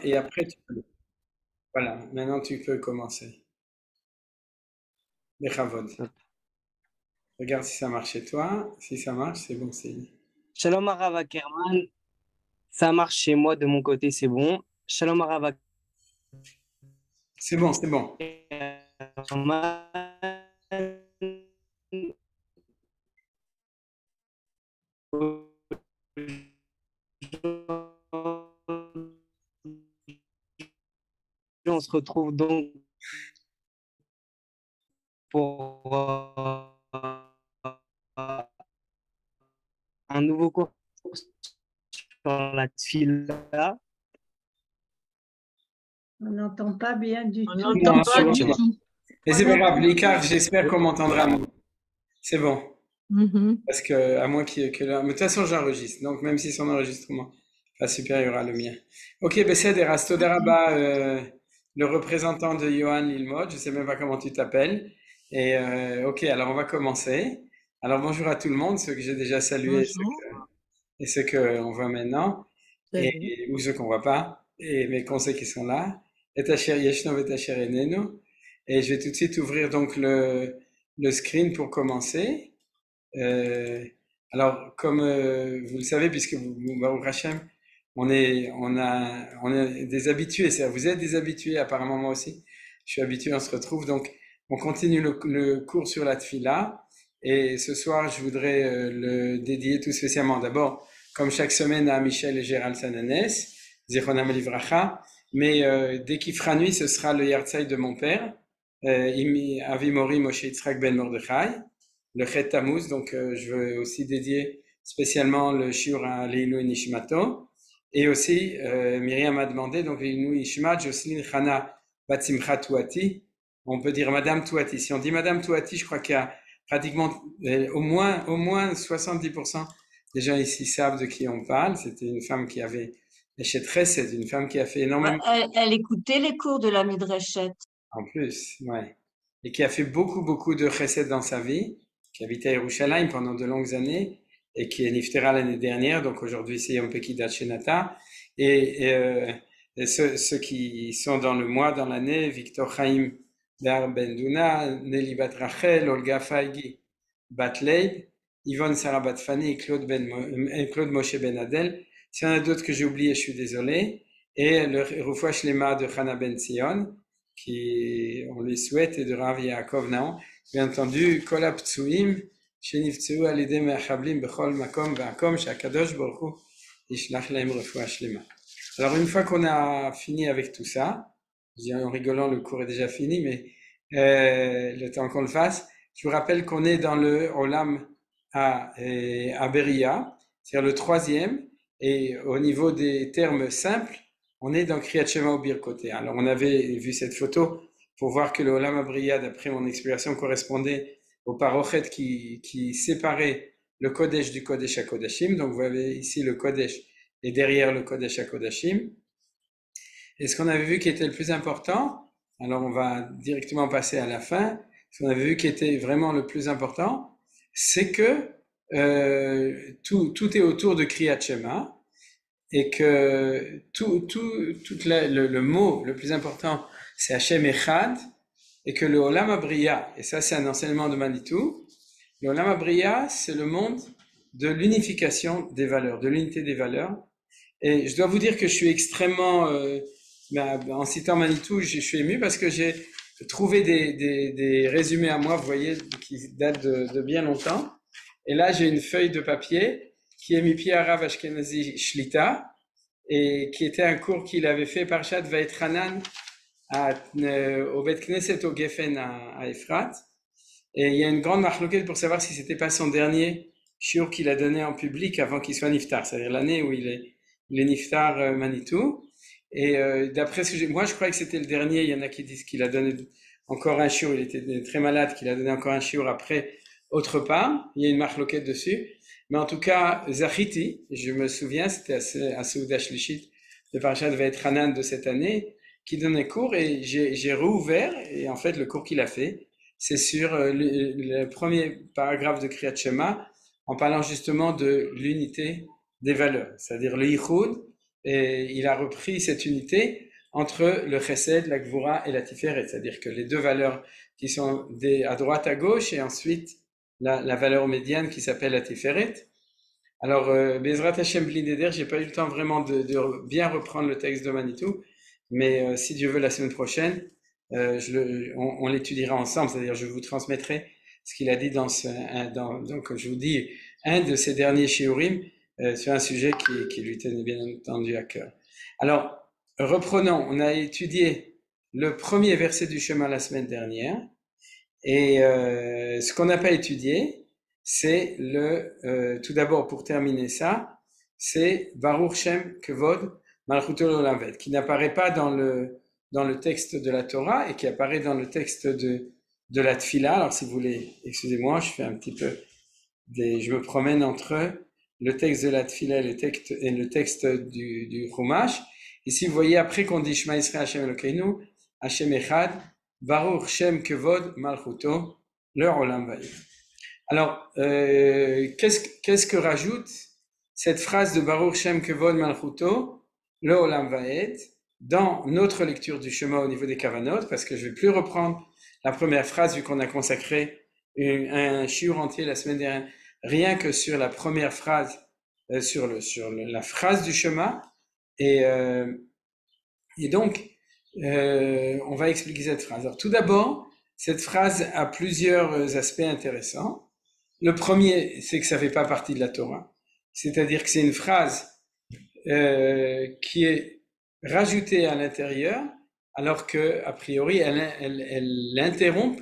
et après tu peux. Voilà, maintenant tu peux commencer. Bechavod. Top. Regarde si ça marche chez toi. Si ça marche, c'est bon signe. Shalom Arav Ackerman, ça marche chez moi de mon côté, c'est bon. Shalom Arav C'est bon, c'est bon. Ackerman, on se retrouve donc pour un nouveau cours sur la tfila. On n'entend pas bien du On tout. n'entend pas du bon. tout. Mais c'est pas grave, l'écart, j'espère qu'on m'entendra. C'est bon. Parce que, à moins mais de toute façon, j'enregistre. Donc, même si son enregistrement n'est pas supérieur à le mien. Ok, Besséder, Astodaraba, le représentant de Johan Lilmod. Je sais même pas comment tu t'appelles. Et, ok, alors on va commencer. Alors, bonjour à tout le monde, ceux que j'ai déjà salués Bonjour. et ceux qu'on voit maintenant, ou ceux qu'on voit pas, mais qu'on sait qu'ils sont là. Et Tacher Yeshnov et Tacher Enenu. Et je vais tout de suite ouvrir donc le screen pour commencer. Euh, alors, comme vous le savez, puisque Baruch Hashem, on est des habitués. Vous êtes des habitués, apparemment moi aussi. Je suis habitué, on se retrouve. Donc, on continue le cours sur la tfila. Et ce soir, je voudrais le dédier tout spécialement. D'abord, comme chaque semaine, à Michel et Gérald Sananès, Zichronam Livracha. Mais dès qu'il fera nuit, ce sera le Yartzai de mon père, Avi Mori Moshe Yitzhak Ben Mordechai, le Chet Tammuz. Donc, je veux aussi dédier spécialement le shiur à Leilou Nishmato. Et aussi, Myriam a demandé, donc Leilou Nishmat, Jocelyne Chana Batsimcha Touati. On peut dire Madame Touati. Si on dit Madame Touati, je crois qu'il y a pratiquement au moins 70% des gens ici savent de qui on parle. C'était une femme qui avait, c'est une femme qui a fait énormément. Elle écoutait les cours de la Midreshet. En plus, ouais. Et qui a fait beaucoup de chesed dans sa vie, qui habitait à Yerushalayim pendant de longues années, et qui est niftera l'année dernière, donc aujourd'hui c'est Yom Pekidat Shenata. Et ceux qui sont dans le mois, dans l'année, Victor Chaim Dar Ben Duna, Nelly Bat Rachel, Olga Faigi Bat Leib, Yvonne Sarah Bat Fanny et Claude Moshe Ben Adel. S'il y en a d'autres que j'ai oubliés, je suis désolé. Et le Refoua Shlema de Chana Ben Zion, qui on les souhaite, et de Rav Yaakov Naon. Bien entendu, Kol HaPtsuim, Sheniftseu al Yedei Me'achablim Bechol Makom Ve'akom, Shakadosh Baruch Hu Yishlach Lahem Refoua Shlema. Alors une fois qu'on a fini avec tout ça, je dis en rigolant, le cours est déjà fini, mais le temps qu'on le fasse, je vous rappelle qu'on est dans le Olam à Beria, c'est-à-dire le troisième, et au niveau des termes simples, on est dans Kriyat Shema au Birkoté. Alors on avait vu cette photo pour voir que le Olam Abriya, d'après mon explication, correspondait au parochet qui séparait le Kodesh du Kodesh à Kodashim. Donc vous avez ici le Kodesh et derrière le Kodesh à Kodashim. Et ce qu'on avait vu qui était le plus important, alors on va directement passer à la fin, ce qu'on avait vu qui était vraiment le plus important, c'est que tout est autour de Kriyat Shema, et que le mot le plus important, c'est Hashem Echad, et que le Olam Abriya, et ça c'est un enseignement de Manitou, le Olam Abriya, c'est le monde de l'unification des valeurs, de l'unité des valeurs. Et je dois vous dire que je suis extrêmement, en citant Manitou, je suis ému parce que j'ai trouvé des résumés à moi, vous voyez, qui datent de bien longtemps. Et là, j'ai une feuille de papier qui est Mipi Arav Ashkenazi Shlita, et qui était un cours qu'il avait fait par Shad Vaetranan au Bet Knesset au Geffen à Efrat. Et il y a une grande marloquette pour savoir si c'était pas son dernier shiur qu'il a donné en public avant qu'il soit niftar, c'est-à-dire l'année où il est niftar Manitou. Et d'après ce que moi je croyais que c'était le dernier. Il y en a qui disent qu'il a donné encore un shiur, il était très malade, qu'il a donné encore un shiur après autre part. Il y a une marloquette dessus. Mais en tout cas, Zachiti, je me souviens, c'était à Seuda Shlishit de Parashat Vaetranan de cette année, qui donnait cours, et j'ai rouvert, et en fait le cours qu'il a fait, c'est sur le premier paragraphe de Kriyat Shema, en parlant justement de l'unité des valeurs, c'est-à-dire le Yichud, et il a repris cette unité entre le chesed, la gvura et la tiferet, c'est-à-dire que les deux valeurs qui sont à droite, à gauche, et ensuite la valeur médiane qui s'appelle la tiferet. Alors, Bezrat Hashem Bli Neder, j'ai pas eu le temps vraiment de bien reprendre le texte de Manitou, mais si Dieu veut, la semaine prochaine, on l'étudiera ensemble, c'est-à-dire je vous transmettrai ce qu'il a dit donc je vous dis, un de ces derniers shiurim sur un sujet qui lui tenait bien entendu à cœur. Alors, reprenons, on a étudié le premier verset du Shema la semaine dernière, et ce qu'on n'a pas étudié, c'est tout d'abord pour terminer ça, c'est Baruch Shem Kevod Malchuto L'Olam Vaed, qui n'apparaît pas dans le texte de la Torah et qui apparaît dans le texte de la Tfila. Alors si vous voulez, excusez-moi, je fais un petit peu je me promène entre le texte de la Tfila et le texte du Chumash. Ici, vous voyez, après qu'on dit Shema Yisrael Hashem Elokeinu, Hashem Echad, Baruch Shem Kevod Malchuto L'Olam Vaed. Alors, qu'est-ce que rajoute cette phrase de Baruch Shem Kevod Malchuto L'Olam Vaed dans notre lecture du Shema au niveau des Kavanot, parce que je ne vais plus reprendre la première phrase vu qu'on a consacré un shiur entier la semaine dernière rien que sur la première phrase, sur la phrase du Shema, et donc on va expliquer cette phrase. Alors tout d'abord, cette phrase a plusieurs aspects intéressants. Le premier, c'est que ça ne fait pas partie de la Torah, c'est-à-dire que c'est une phrase qui est rajoutée à l'intérieur, alors que a priori elle interrompt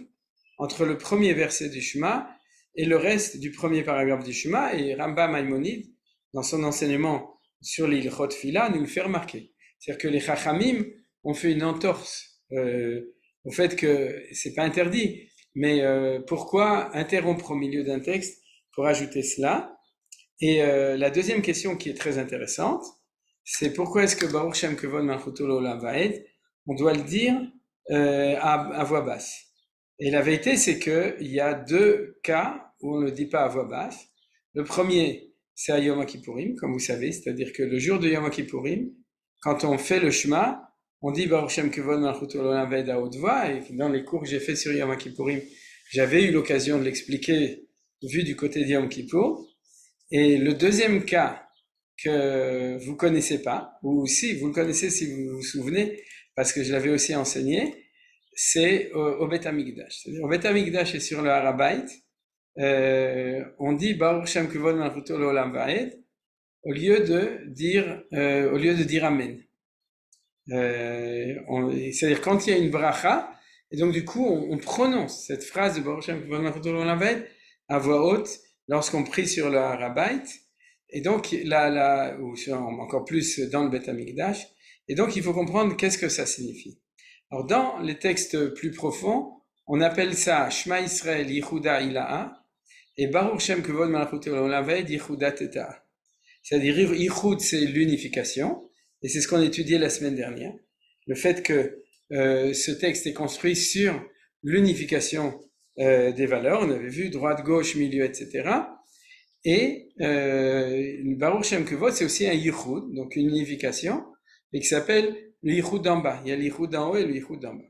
entre le premier verset du Shema et le reste du premier paragraphe du Shema, et Rambam Maïmonide, dans son enseignement sur l'Ilchot Fila, nous le fait remarquer. C'est-à-dire que les Chachamim ont fait une entorse au fait que c'est pas interdit, mais pourquoi interrompre au milieu d'un texte pour ajouter cela? Et la deuxième question qui est très intéressante, c'est pourquoi est-ce que Baruch Shem Kevod Malchuto L'Olam Vaed, on doit le dire à voix basse. Et la vérité, c'est qu'il y a deux cas où on ne le dit pas à voix basse. Le premier, c'est à Yom Kippourim, comme vous savez, c'est-à-dire que le jour de Yom Kippourim, quand on fait le Shema, on dit Baruch Shem Kevod Malchuto L'Olam Vaed à haute voix, et dans les cours que j'ai fait sur Yom Kippourim, j'avais eu l'occasion de l'expliquer vu du côté de Yom Kippour. Et le deuxième cas que vous connaissez pas, ou si vous le connaissez si vous vous souvenez, parce que je l'avais aussi enseigné, c'est au Beth Amikdash. C'est-à-dire, au Beth Amikdash et sur le Harabait, on dit Baruch Shem Kevod Malchuto L'Olam Vaed au lieu de dire Amen. C'est-à-dire quand il y a une bracha, et donc du coup on prononce cette phrase de Baruch Shem Kevod Malchuto L'Olam Vaed à voix haute lorsqu'on prie sur le Harabait, et donc ou encore plus dans le Beth Amikdash, et donc il faut comprendre qu'est-ce que ça signifie. Alors dans les textes plus profonds, on appelle ça Shema Yisrael Yichuda Ilaha et Baruch Shem Kevod Malchuto L'Olam Vaed Yichuda Teta. C'est-à-dire Yichud, c'est l'unification, et c'est ce qu'on étudiait la semaine dernière. Le fait que ce texte est construit sur l'unification des valeurs, on avait vu droite, gauche, milieu, etc. Et Baruch Shem Kevod, c'est aussi un Yichud, donc une unification, et qui s'appelle le Yichud d'en bas. Il y a le Yichud d'en haut et le Yichud d'en bas.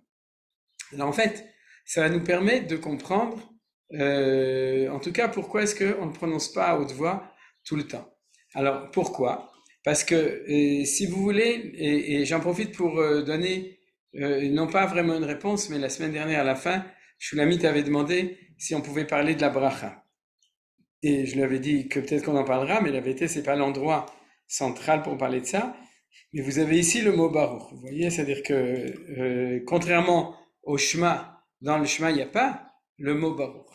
Alors en fait, ça va nous permettre de comprendre, en tout cas, pourquoi est-ce qu'on ne prononce pas à haute voix tout le temps. Alors pourquoi? Parce que si vous voulez, et j'en profite pour donner, non pas vraiment une réponse, mais la semaine dernière à la fin, Shulamit avait demandé si on pouvait parler de la bracha. Et je lui avais dit que peut-être qu'on en parlera, mais la vérité, c'est pas l'endroit central pour parler de ça. Mais vous avez ici le mot Baruch, vous voyez, c'est-à-dire que contrairement au Shema, dans le Shema, il n'y a pas le mot Baruch.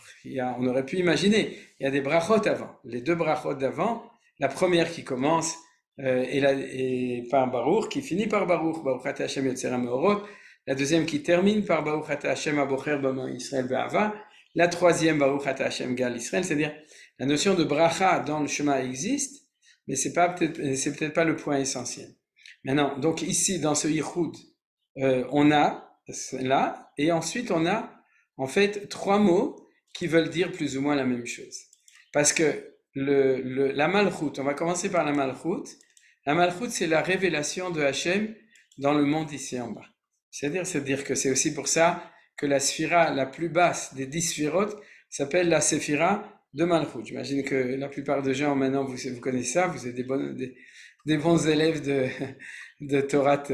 On aurait pu imaginer, il y a des brachot avant. Les deux brachot d'avant, la première qui commence est par Baruch, qui finit par Baruch, Baruch Ata Hashem Yotzer HaMeorot. La deuxième qui termine par Baruch Ata Hashem Abocher Bama Yisrael Be'ava. La troisième, Baruch Ata Hashem Gal Yisrael, c'est-à-dire la notion de bracha dans le Shema existe, mais c'est peut-être pas le point essentiel. Maintenant, donc ici, dans ce Yichud, on a là, et ensuite on a en fait trois mots qui veulent dire plus ou moins la même chose. Parce que la Malchut, on va commencer par la Malchut. La Malchut, c'est la révélation de Hachem dans le monde ici en bas. C'est-à-dire que c'est aussi pour ça que la sphira la plus basse des 10 sphirotes s'appelle la séphira de Malchut. J'imagine que la plupart des gens maintenant, vous connaissez ça, vous êtes des bons élèves de Torah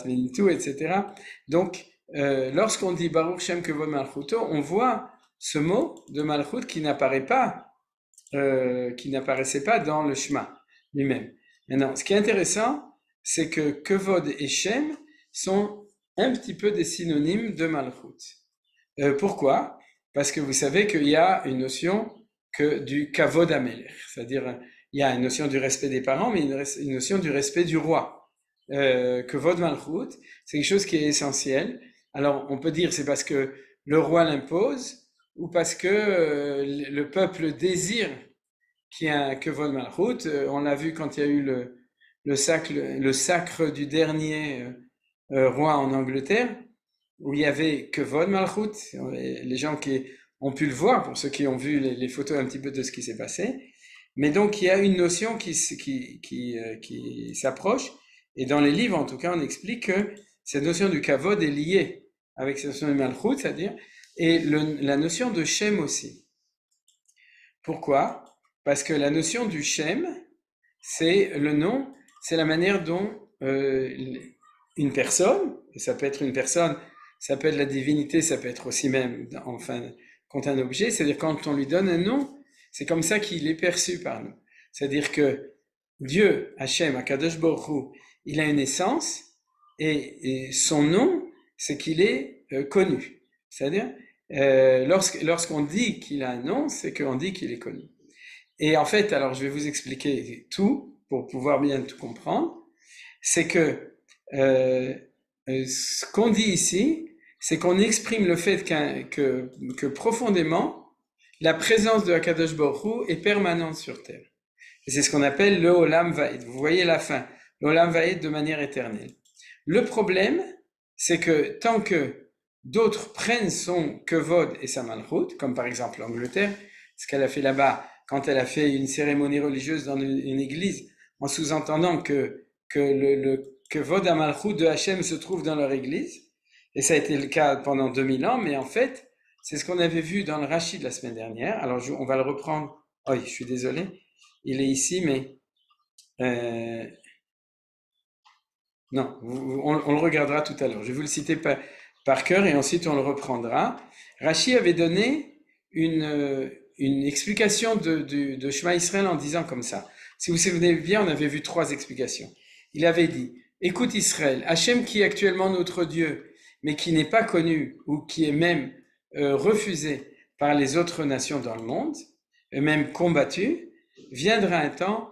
Venitou, etc. Donc, lorsqu'on dit Baruch Shem Kevod Malchuto, on voit ce mot de Malchut qui n'apparaissait pas dans le Shema lui-même. Maintenant, ce qui est intéressant, c'est que Kevod et Shem sont un petit peu des synonymes de Malchut. Pourquoi? Parce que vous savez qu'il y a une notion du Kavod Amelech, c'est-à-dire il y a une notion du respect des parents, mais une notion du respect du roi. Kavod Malchut, c'est quelque chose qui est essentiel. Alors, on peut dire c'est parce que le roi l'impose, ou parce que le peuple désire qu'il y ait un Kavod Malchut. On l'a vu quand il y a eu le sacre du dernier roi en Angleterre, où il y avait Kavod Malchut. Les gens qui ont pu le voir, pour ceux qui ont vu les photos un petit peu de ce qui s'est passé. Mais donc, il y a une notion qui s'approche, et dans les livres, en tout cas, on explique que cette notion du Kavod est liée avec cette notion de Malchut, c'est-à-dire, et la notion de Shem aussi. Pourquoi? Parce que la notion du Shem, c'est le nom, c'est la manière dont une personne, et ça peut être une personne, ça peut être la divinité, ça peut être aussi même, enfin, quand un objet, c'est-à-dire quand on lui donne un nom, c'est comme ça qu'il est perçu par nous. C'est-à-dire que Dieu, Hachem, Akadosh Baruch Hu, il a une essence, et son nom, c'est qu'il est connu. C'est-à-dire, lorsqu'on dit qu'il a un nom, c'est qu'on dit qu'il est connu. Et en fait, alors je vais vous expliquer tout, pour pouvoir bien tout comprendre, c'est que ce qu'on dit ici, c'est qu'on exprime le fait que profondément, la présence de Akadosh Baruch Hu est permanente sur terre. Et c'est ce qu'on appelle le Olam Va'ed. Vous voyez la fin, le Olam Va'ed de manière éternelle. Le problème, c'est que tant que d'autres prennent son Kevod et sa Malchut, comme par exemple l'Angleterre, ce qu'elle a fait là-bas, quand elle a fait une cérémonie religieuse dans une église, en sous-entendant que le Kevod à Malchut de Hachem se trouve dans leur église, et ça a été le cas pendant 2000 ans, mais en fait, c'est ce qu'on avait vu dans le Rashi de la semaine dernière. Alors, on va le reprendre. Oh, je suis désolé. Il est ici, mais... non, on le regardera tout à l'heure. Je vais vous le citer par cœur et ensuite on le reprendra. Rashi avait donné une explication de Shema Israël en disant comme ça. Si vous vous souvenez bien, on avait vu 3 explications. Il avait dit, écoute Israël, Hachem qui est actuellement notre Dieu, mais qui n'est pas connu ou qui est même refusé par les autres nations dans le monde, et même combattu, viendra un temps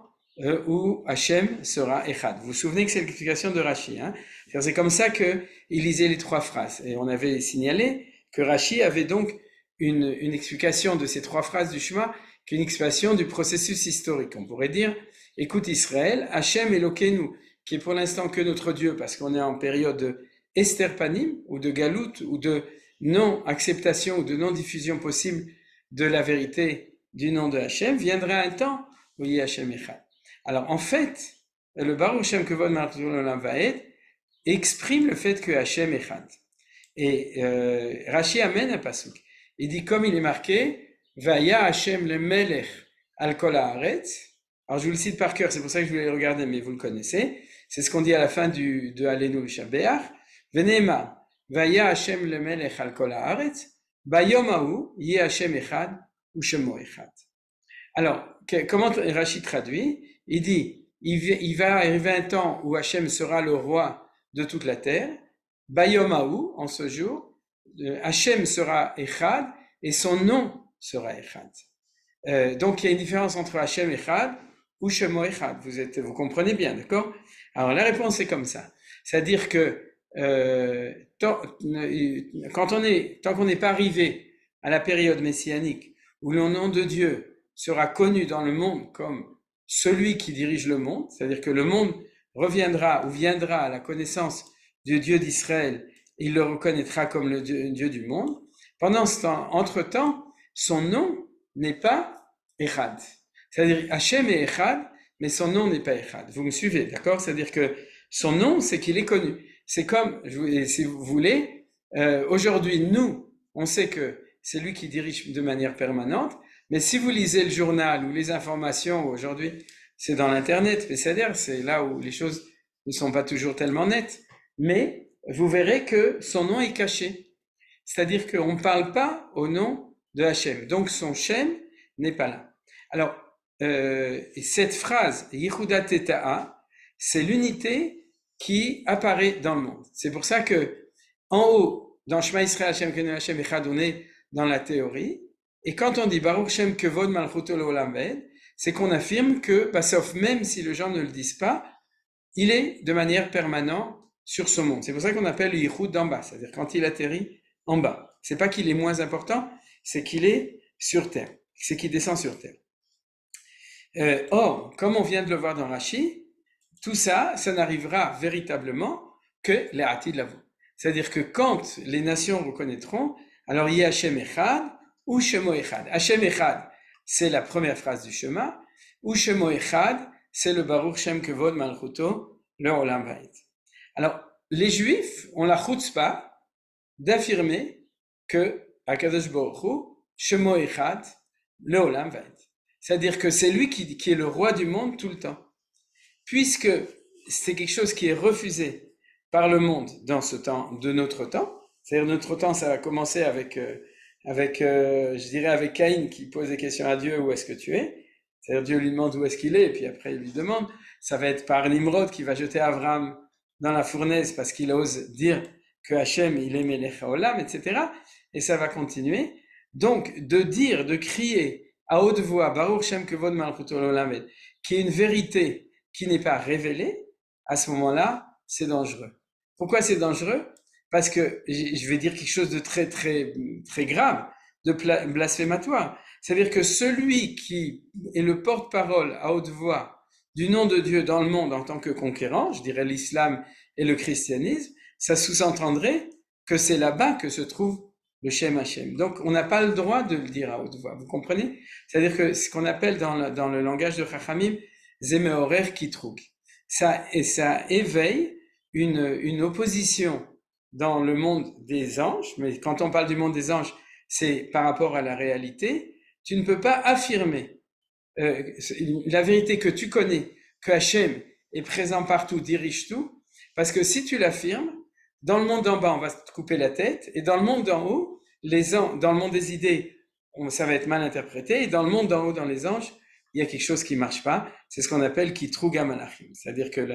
où Hachem sera Echad. Vous vous souvenez que c'est l'explication de Rashi, hein? C'est comme ça qu'il lisait les 3 phrases. Et on avait signalé que Rashi avait donc une explication de ces 3 phrases du Shema, qui est une explication du processus historique. On pourrait dire, écoute Israël, Hachem Elokeinu, qui est pour l'instant que notre Dieu, parce qu'on est en période de esterpanim, ou de galout, ou de non-acceptation, ou de non-diffusion possible de la vérité du nom de Hachem, viendra un temps où il y a Hachem Echad. Alors en fait, le Baruch Shem Kevod Malchut Olam Va'ed exprime le fait que Hachem Echad. Et Rashi amène un pasuk. Il dit comme il est marqué, Vaya Hachem le Melech al kol haaretz. Alors je vous le cite par cœur, c'est pour ça que je voulais le regarder, mais vous le connaissez. C'est ce qu'on dit à la fin de Alenu Shabeach. Venema, Vaya Hachem le Melech al kol haaretz. Bayom hahu yeh Hachem Echad ou Shemo Echad. Alors, comment Rashi traduit? Il dit, il va arriver un temps où Hachem sera le roi de toute la terre. Bayom hahu, en ce jour, Hachem sera Echad et son nom sera Echad. Donc il y a une différence entre Hachem Echad ou Shemo Echad. Vous comprenez bien, d'accord? Alors la réponse est comme ça. C'est-à-dire que tant qu'on n'est pas arrivé à la période messianique où le nom de Dieu sera connu dans le monde comme celui qui dirige le monde, c'est-à-dire que le monde reviendra ou viendra à la connaissance du Dieu d'Israël, il le reconnaîtra comme le Dieu du monde. Pendant ce temps, entre-temps, son nom n'est pas Echad. C'est-à-dire Hachem est Echad, mais son nom n'est pas Echad. Vous me suivez, d'accord? C'est-à-dire que son nom, c'est qu'il est connu. C'est comme, si vous voulez, aujourd'hui, nous, on sait que c'est lui qui dirige de manière permanente, mais si vous lisez le journal ou les informations aujourd'hui, c'est dans l'internet, c'est-à-dire c'est là où les choses ne sont pas toujours tellement nettes, mais vous verrez que son nom est caché. C'est-à-dire qu'on ne parle pas au nom de Hachem. Donc son Shem n'est pas là. Alors, cette phrase, Yehuda Teta'a, c'est l'unité qui apparaît dans le monde. C'est pour ça que, en haut, dans Shema Yisrael Hashem Kenu Hashem Echad, on est dans la théorie. Et quand on dit Baruch Shem Kevod Malchuto Leolam Vaed, c'est qu'on affirme que, sauf même si les gens ne le disent pas, il est de manière permanente sur ce monde. C'est pour ça qu'on appelle le Yichud d'en bas, c'est-à-dire quand il atterrit en bas. C'est pas qu'il est moins important, c'est qu'il est sur terre, c'est qu'il descend sur terre. Or, comme on vient de le voir dans Rashi, tout ça, ça n'arrivera véritablement que les Atid Lavo. C'est-à-dire que quand les nations reconnaîtront, alors il y a Hashem Echad ou Shemo Echad. Hashem Echad, c'est la première phrase du Shema, ou Shemo Echad, c'est le Baruch Shem Kevod Malchuto, le Olam Vaed. Alors, les Juifs ont la chutzpah d'affirmer que Akadosh Baruch Hu, Shemo Echad, le Olam Vaed. C'est-à-dire que c'est lui qui est le roi du monde tout le temps. Puisque c'est quelque chose qui est refusé par le monde dans ce temps, de notre temps, c'est-à-dire notre temps, ça a commencé avec je dirais avec Caïn qui pose des questions à Dieu, où est-ce que tu es? C'est-à-dire Dieu lui demande où est-ce qu'il est, et puis après il lui demande. Ça va être par Nimrod qui va jeter Abraham dans la fournaise parce qu'il ose dire que Hachem, il est Melech Haolam, etc. Et ça va continuer. Donc, de crier à haute voix, Baruch Shem Kevod Malchuto Leolam, qui est une vérité qui n'est pas révélée, à ce moment-là, c'est dangereux. Pourquoi c'est dangereux? Parce que je vais dire quelque chose de très, très, très grave, de blasphématoire. C'est-à-dire que celui qui est le porte-parole à haute voix du nom de Dieu dans le monde en tant que conquérant, je dirais l'islam et le christianisme, ça sous-entendrait que c'est là-bas que se trouve le Shem Hashem. Donc, on n'a pas le droit de le dire à haute voix. Vous comprenez? C'est-à-dire que ce qu'on appelle dans le langage de Chachamim, Zemeorer Kitrug. Ça éveille une opposition dans le monde des anges, mais quand on parle du monde des anges, c'est par rapport à la réalité. Tu ne peux pas affirmer la vérité que tu connais, que Hachem est présent partout, dirige tout, parce que si tu l'affirmes, dans le monde d'en bas, on va te couper la tête, et dans le monde d'en haut, dans le monde des idées, ça va être mal interprété, et dans le monde d'en haut, dans les anges, il y a quelque chose qui marche pas, c'est ce qu'on appelle Kitruga Malachim, c'est-à-dire que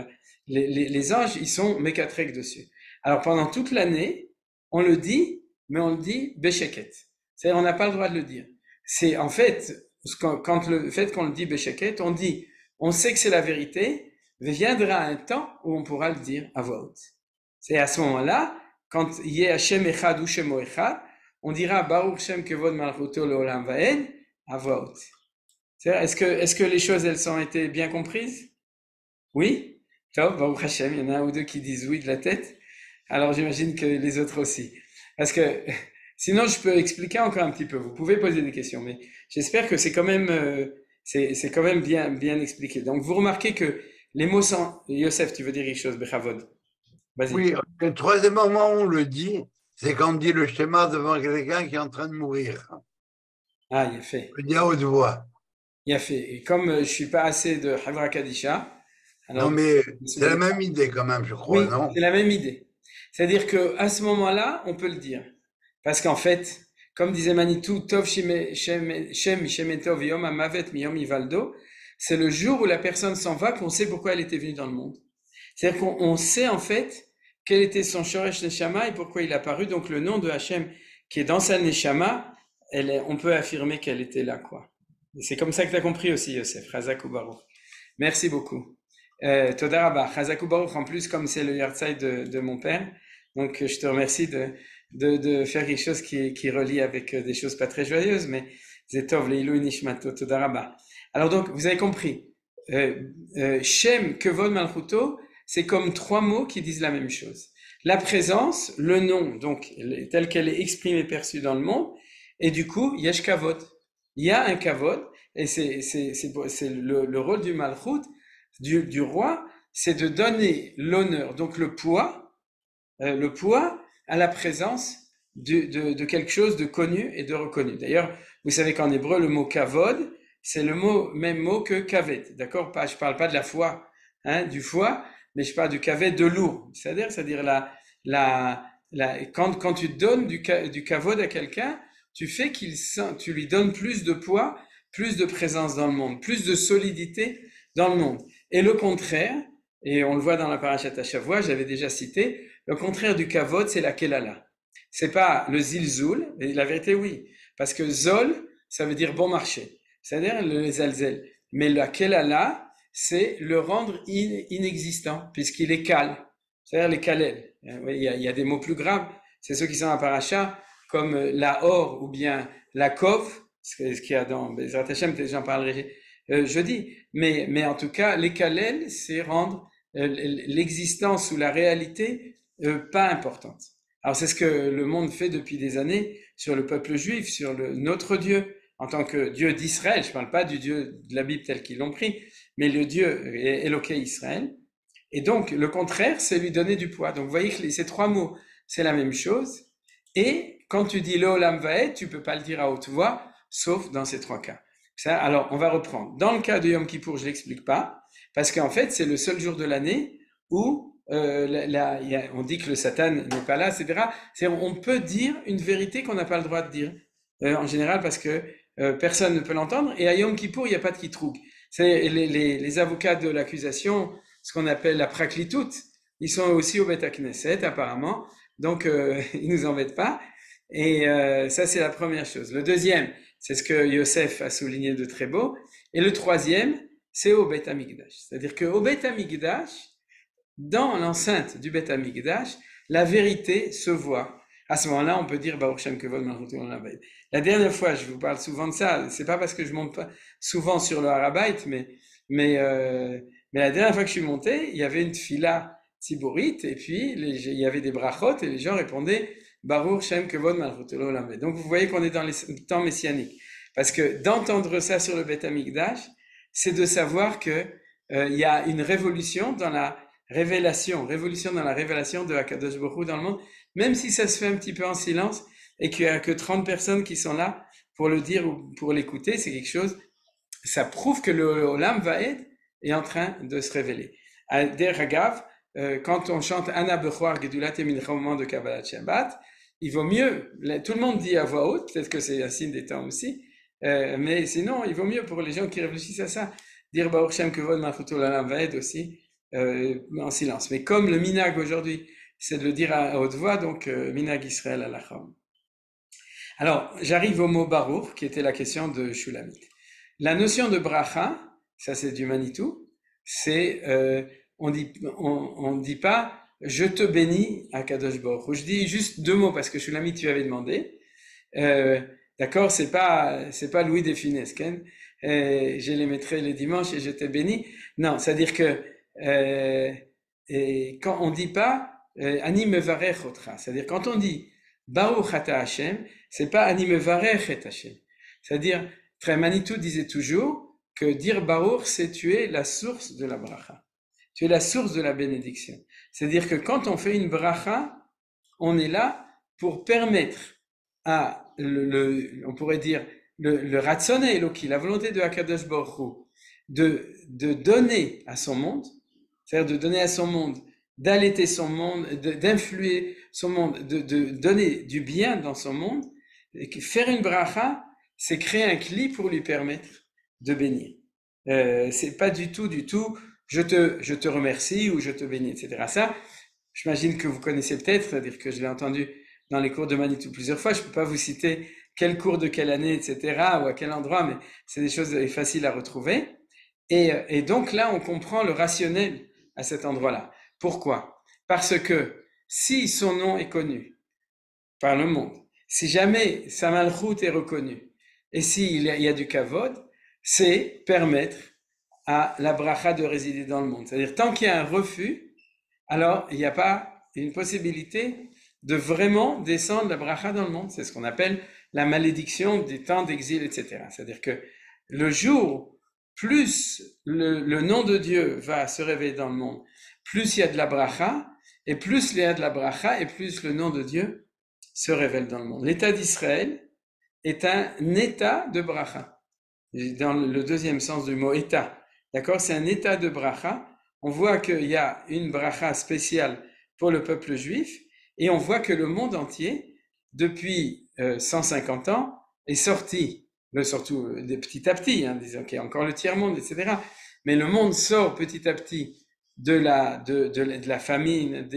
les anges, ils sont mécatrek dessus. Alors pendant toute l'année, on le dit, mais on le dit bécheket. C'est-à-dire on n'a pas le droit de le dire. C'est en fait, quand le fait qu'on le dit bécheket, on dit, on sait que c'est la vérité, mais viendra un temps où on pourra le dire à voix haute. C'est à ce moment-là, quand il y a Hashem Echad ou Shemo Echad, on dira Baruch Shem Kevod Malchuto Leolam Vaed à voix haute. Est-ce que les choses, elles ont été bien comprises? Oui? Baruch Hashem, il y en a un ou deux qui disent oui de la tête. Alors j'imagine que les autres aussi. Parce que sinon je peux expliquer encore un petit peu. Vous pouvez poser des questions, mais j'espère que c'est quand même bien expliqué. Donc vous remarquez que les mots sont... Yosef, tu veux dire quelque chose, Bechavod? Vas-y. Oui, le troisième moment où on le dit, c'est quand on dit le schéma devant quelqu'un qui est en train de mourir. Ah, il a fait. On le dit à haute voix. Il a fait. Et comme je suis pas assez de Havra Kadisha, alors... Non, mais c'est la même idée quand même, je crois, oui, non? C'est la même idée. C'est-à-dire qu'à ce moment-là, on peut le dire. Parce qu'en fait, comme disait Manitou, Tov Shem Tov Yom Amavet Miyom Ivaldo, c'est le jour où la personne s'en va qu'on sait pourquoi elle était venue dans le monde. C'est-à-dire qu'on sait en fait quel était son Shoresh Neshama et pourquoi il est apparu. Donc le nom de Hachem qui est dans sa Neshama, on peut affirmer qu'elle était là, quoi. Et c'est comme ça que tu as compris aussi, Yosef. Chazak ou Baruch. Merci beaucoup. Toda Rabba. Chazak ou Baruch, en plus, comme c'est le Yartzai de mon père, donc je te remercie de faire quelque chose qui relie avec des choses pas très joyeuses, mais Zetov, Leilou Nishmato, Toda Rabba. Alors donc, vous avez compris. Shem, Kevod, Malchuto, c'est comme trois mots qui disent la même chose. La présence, le nom, donc tel qu'elle est exprimée, perçue dans le monde, et du coup, Yesh Kavod. Il y a un Kavod, et c'est le rôle du Malchut du roi, c'est de donner l'honneur, donc le poids à la présence de quelque chose de connu et de reconnu. D'ailleurs, vous savez qu'en hébreu, le mot kavod, c'est même mot que kaved, d'accord? Je parle pas de la foi, hein, du foie, mais je parle du kaved de lourd. C'est-à-dire quand tu donnes du kavod à quelqu'un, tu lui donnes plus de poids, plus de présence dans le monde, plus de solidité dans le monde. Et le contraire, et on le voit dans la parashat Shavua, j'avais déjà cité, le contraire du kavod, c'est la kelala. C'est pas le zilzoul, et la vérité oui, parce que zol, ça veut dire bon marché, c'est-à-dire le zalzel. Mais la kelala, c'est le rendre inexistant, puisqu'il est kal, c'est-à-dire les kalel. Il y a des mots plus graves, c'est ceux qui sont à paracha, comme la or ou bien la kov, ce qu'il y a dans Bezrat Hashem, peut-être j'en parlerai jeudi, mais en tout cas, les kalel, c'est rendre l'existence ou la réalité pas importante. Alors c'est ce que le monde fait depuis des années sur le peuple juif, sur notre Dieu, en tant que Dieu d'Israël. Je ne parle pas du Dieu de la Bible tel qu'ils l'ont pris, mais le Dieu Éloqué Israël. Et donc le contraire, c'est lui donner du poids. Donc vous voyez que ces trois mots, c'est la même chose. Et quand tu dis Leolam Vaed, tu ne peux pas le dire à haute voix, sauf dans ces trois cas. Ça, alors on va reprendre. Dans le cas de Yom Kippour, je ne l'explique pas, parce qu'en fait c'est le seul jour de l'année où on dit que le Satan n'est pas là, etc. On peut dire une vérité qu'on n'a pas le droit de dire, en général parce que personne ne peut l'entendre, et à Yom Kippour, il n'y a pas de kitroug. Les avocats de l'accusation, ce qu'on appelle la praklitout, ils sont aussi au Bet Knesset apparemment, donc ils nous embêtent pas, et ça c'est la première chose. Le deuxième, c'est ce que Yosef a souligné de très beau, et le troisième, c'est au Bet Hamikdash. C'est-à-dire qu'au Bet Hamikdash, dans l'enceinte du Beth Amikdash, la vérité se voit. À ce moment-là, on peut dire Baruch Shem Kevod Malchuto Olam. La dernière fois, je vous parle souvent de ça. C'est pas parce que je monte pas souvent sur le Harabait, mais la dernière fois que je suis monté, il y avait une tfila tzibourite et puis il y avait des brachot et les gens répondaient Baruch Shem Kevod Malchuto Olam. Donc vous voyez qu'on est dans les temps messianiques, parce que d'entendre ça sur le Beth Amikdash, c'est de savoir que il y a une révolution dans la révolution dans la révélation de Hakadosh Baruch Hu dans le monde, même si ça se fait un petit peu en silence et qu'il n'y a que 30 personnes qui sont là pour le dire ou pour l'écouter, c'est quelque chose, ça prouve que le Olam Vaed est en train de se révéler. Der Hagav, quand on chante Ana Bechor Gedulat Mincha au moment de Kabbalat Shabbat, il vaut mieux, tout le monde dit à voix haute, peut-être que c'est un signe des temps aussi, mais sinon, il vaut mieux pour les gens qui réfléchissent à ça, dire Baruch Shem Kevod Malchuto Olam Vaed aussi, en silence. Mais comme le minag aujourd'hui, c'est de le dire à haute voix, donc minag Israël alacham. Alors, j'arrive au mot barour, qui était la question de Shulamit. La notion de bracha, ça c'est du Manitou, c'est, on dit pas, je te bénis à Kadosh Baruch Hu. Je dis juste deux mots, parce que Shulamit, tu avais demandé. D'accord, c'est pas Louis de Funès, Ken. Je les mettrai les dimanches et je te bénis. Non, c'est-à-dire que et quand on dit pas Ani mevarech otra, c'est-à-dire quand on dit Baruch ata Hashem, c'est pas Ani mevarech et Hashem. C'est-à-dire, Manitou disait toujours que dire Baruch, c'est tu es la source de la bracha. Tu es la source de la bénédiction. C'est-à-dire que quand on fait une bracha, on est là pour permettre à on pourrait dire le Ratzon Eloki, la volonté de Hakadosh Baruch Hu, de donner à son monde, c'est-à-dire de donner à son monde, d'allaiter son monde, d'influer son monde, de donner du bien dans son monde. Et faire une bracha, c'est créer un cli pour lui permettre de bénir. C'est pas du tout, je te remercie ou je te bénis, etc. Ça, j'imagine que vous connaissez peut-être, c'est-à-dire que je l'ai entendu dans les cours de Manitou plusieurs fois. Je peux pas vous citer quel cours de quelle année, etc., ou à quel endroit, mais c'est des choses faciles à retrouver. Et donc là, on comprend le rationnel à cet endroit-là. Pourquoi? Parce que si son nom est connu par le monde, si jamais sa malchoute est reconnue, et s'il y a du kavod, c'est permettre à la bracha de résider dans le monde. C'est-à-dire, tant qu'il y a un refus, alors il n'y a pas une possibilité de vraiment descendre la bracha dans le monde. C'est ce qu'on appelle la malédiction des temps d'exil, etc. C'est-à-dire que le jour plus le nom de Dieu va se révéler dans le monde, plus il y a de la bracha, et plus il y a de la bracha, et plus le nom de Dieu se révèle dans le monde. L'État d'Israël est un état de bracha, dans le deuxième sens du mot état. D'accord? C'est un état de bracha. On voit qu'il y a une bracha spéciale pour le peuple juif, et on voit que le monde entier, depuis 150 ans, est sorti, surtout petit à petit, disons qu'il y a encore le tiers-monde, etc. Mais le monde sort petit à petit de la famine,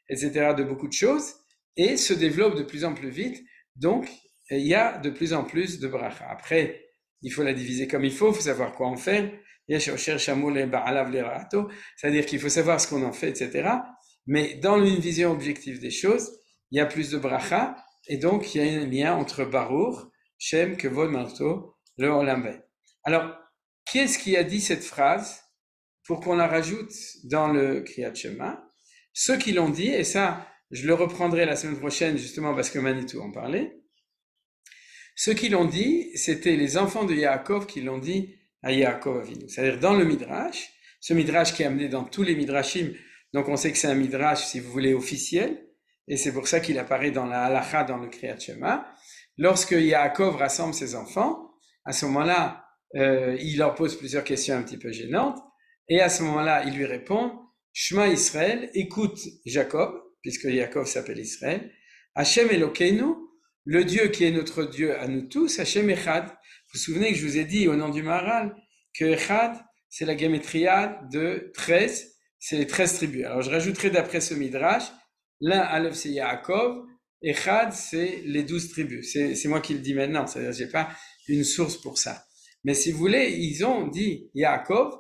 etc., de beaucoup de choses, et se développe de plus en plus vite. Donc, il y a de plus en plus de bracha. Après, il faut la diviser comme il faut savoir quoi en faire. C'est-à-dire qu'il faut savoir ce qu'on en fait, etc. Mais dans une vision objective des choses, il y a plus de bracha, et donc il y a un lien entre Baruch, Shem, Kevod, Malto, le Olam Bay. Alors, qui est-ce qui a dit cette phrase pour qu'on la rajoute dans le Kriyat Shema? Ceux qui l'ont dit, et ça, je le reprendrai la semaine prochaine, justement parce que Manitou en parlait. Ceux qui l'ont dit, c'était les enfants de Yaakov qui l'ont dit à Yaakov Avinu. C'est-à-dire dans le Midrash, ce Midrash qui est amené dans tous les Midrashim, donc on sait que c'est un Midrash, si vous voulez, officiel, et c'est pour ça qu'il apparaît dans la Halacha, dans le Kriyat Shema. Lorsque Yaakov rassemble ses enfants, à ce moment-là, il leur pose plusieurs questions un petit peu gênantes, et à ce moment-là, il lui répond, Shema Israël, écoute Jacob, puisque Yaakov s'appelle Israël, Hashem Elokeinu, le Dieu qui est notre Dieu à nous tous, Hashem Echad. Vous vous souvenez que je vous ai dit au nom du Maharal que Echad, c'est la gématria de 13, c'est les 13 tribus. Alors je rajouterai d'après ce Midrash, l'un Aleph c'est Yaakov, Echad c'est les 12 tribus. C'est moi qui le dis maintenant, c'est-à-dire j'ai pas une source pour ça. Mais si vous voulez, ils ont dit Yaakov,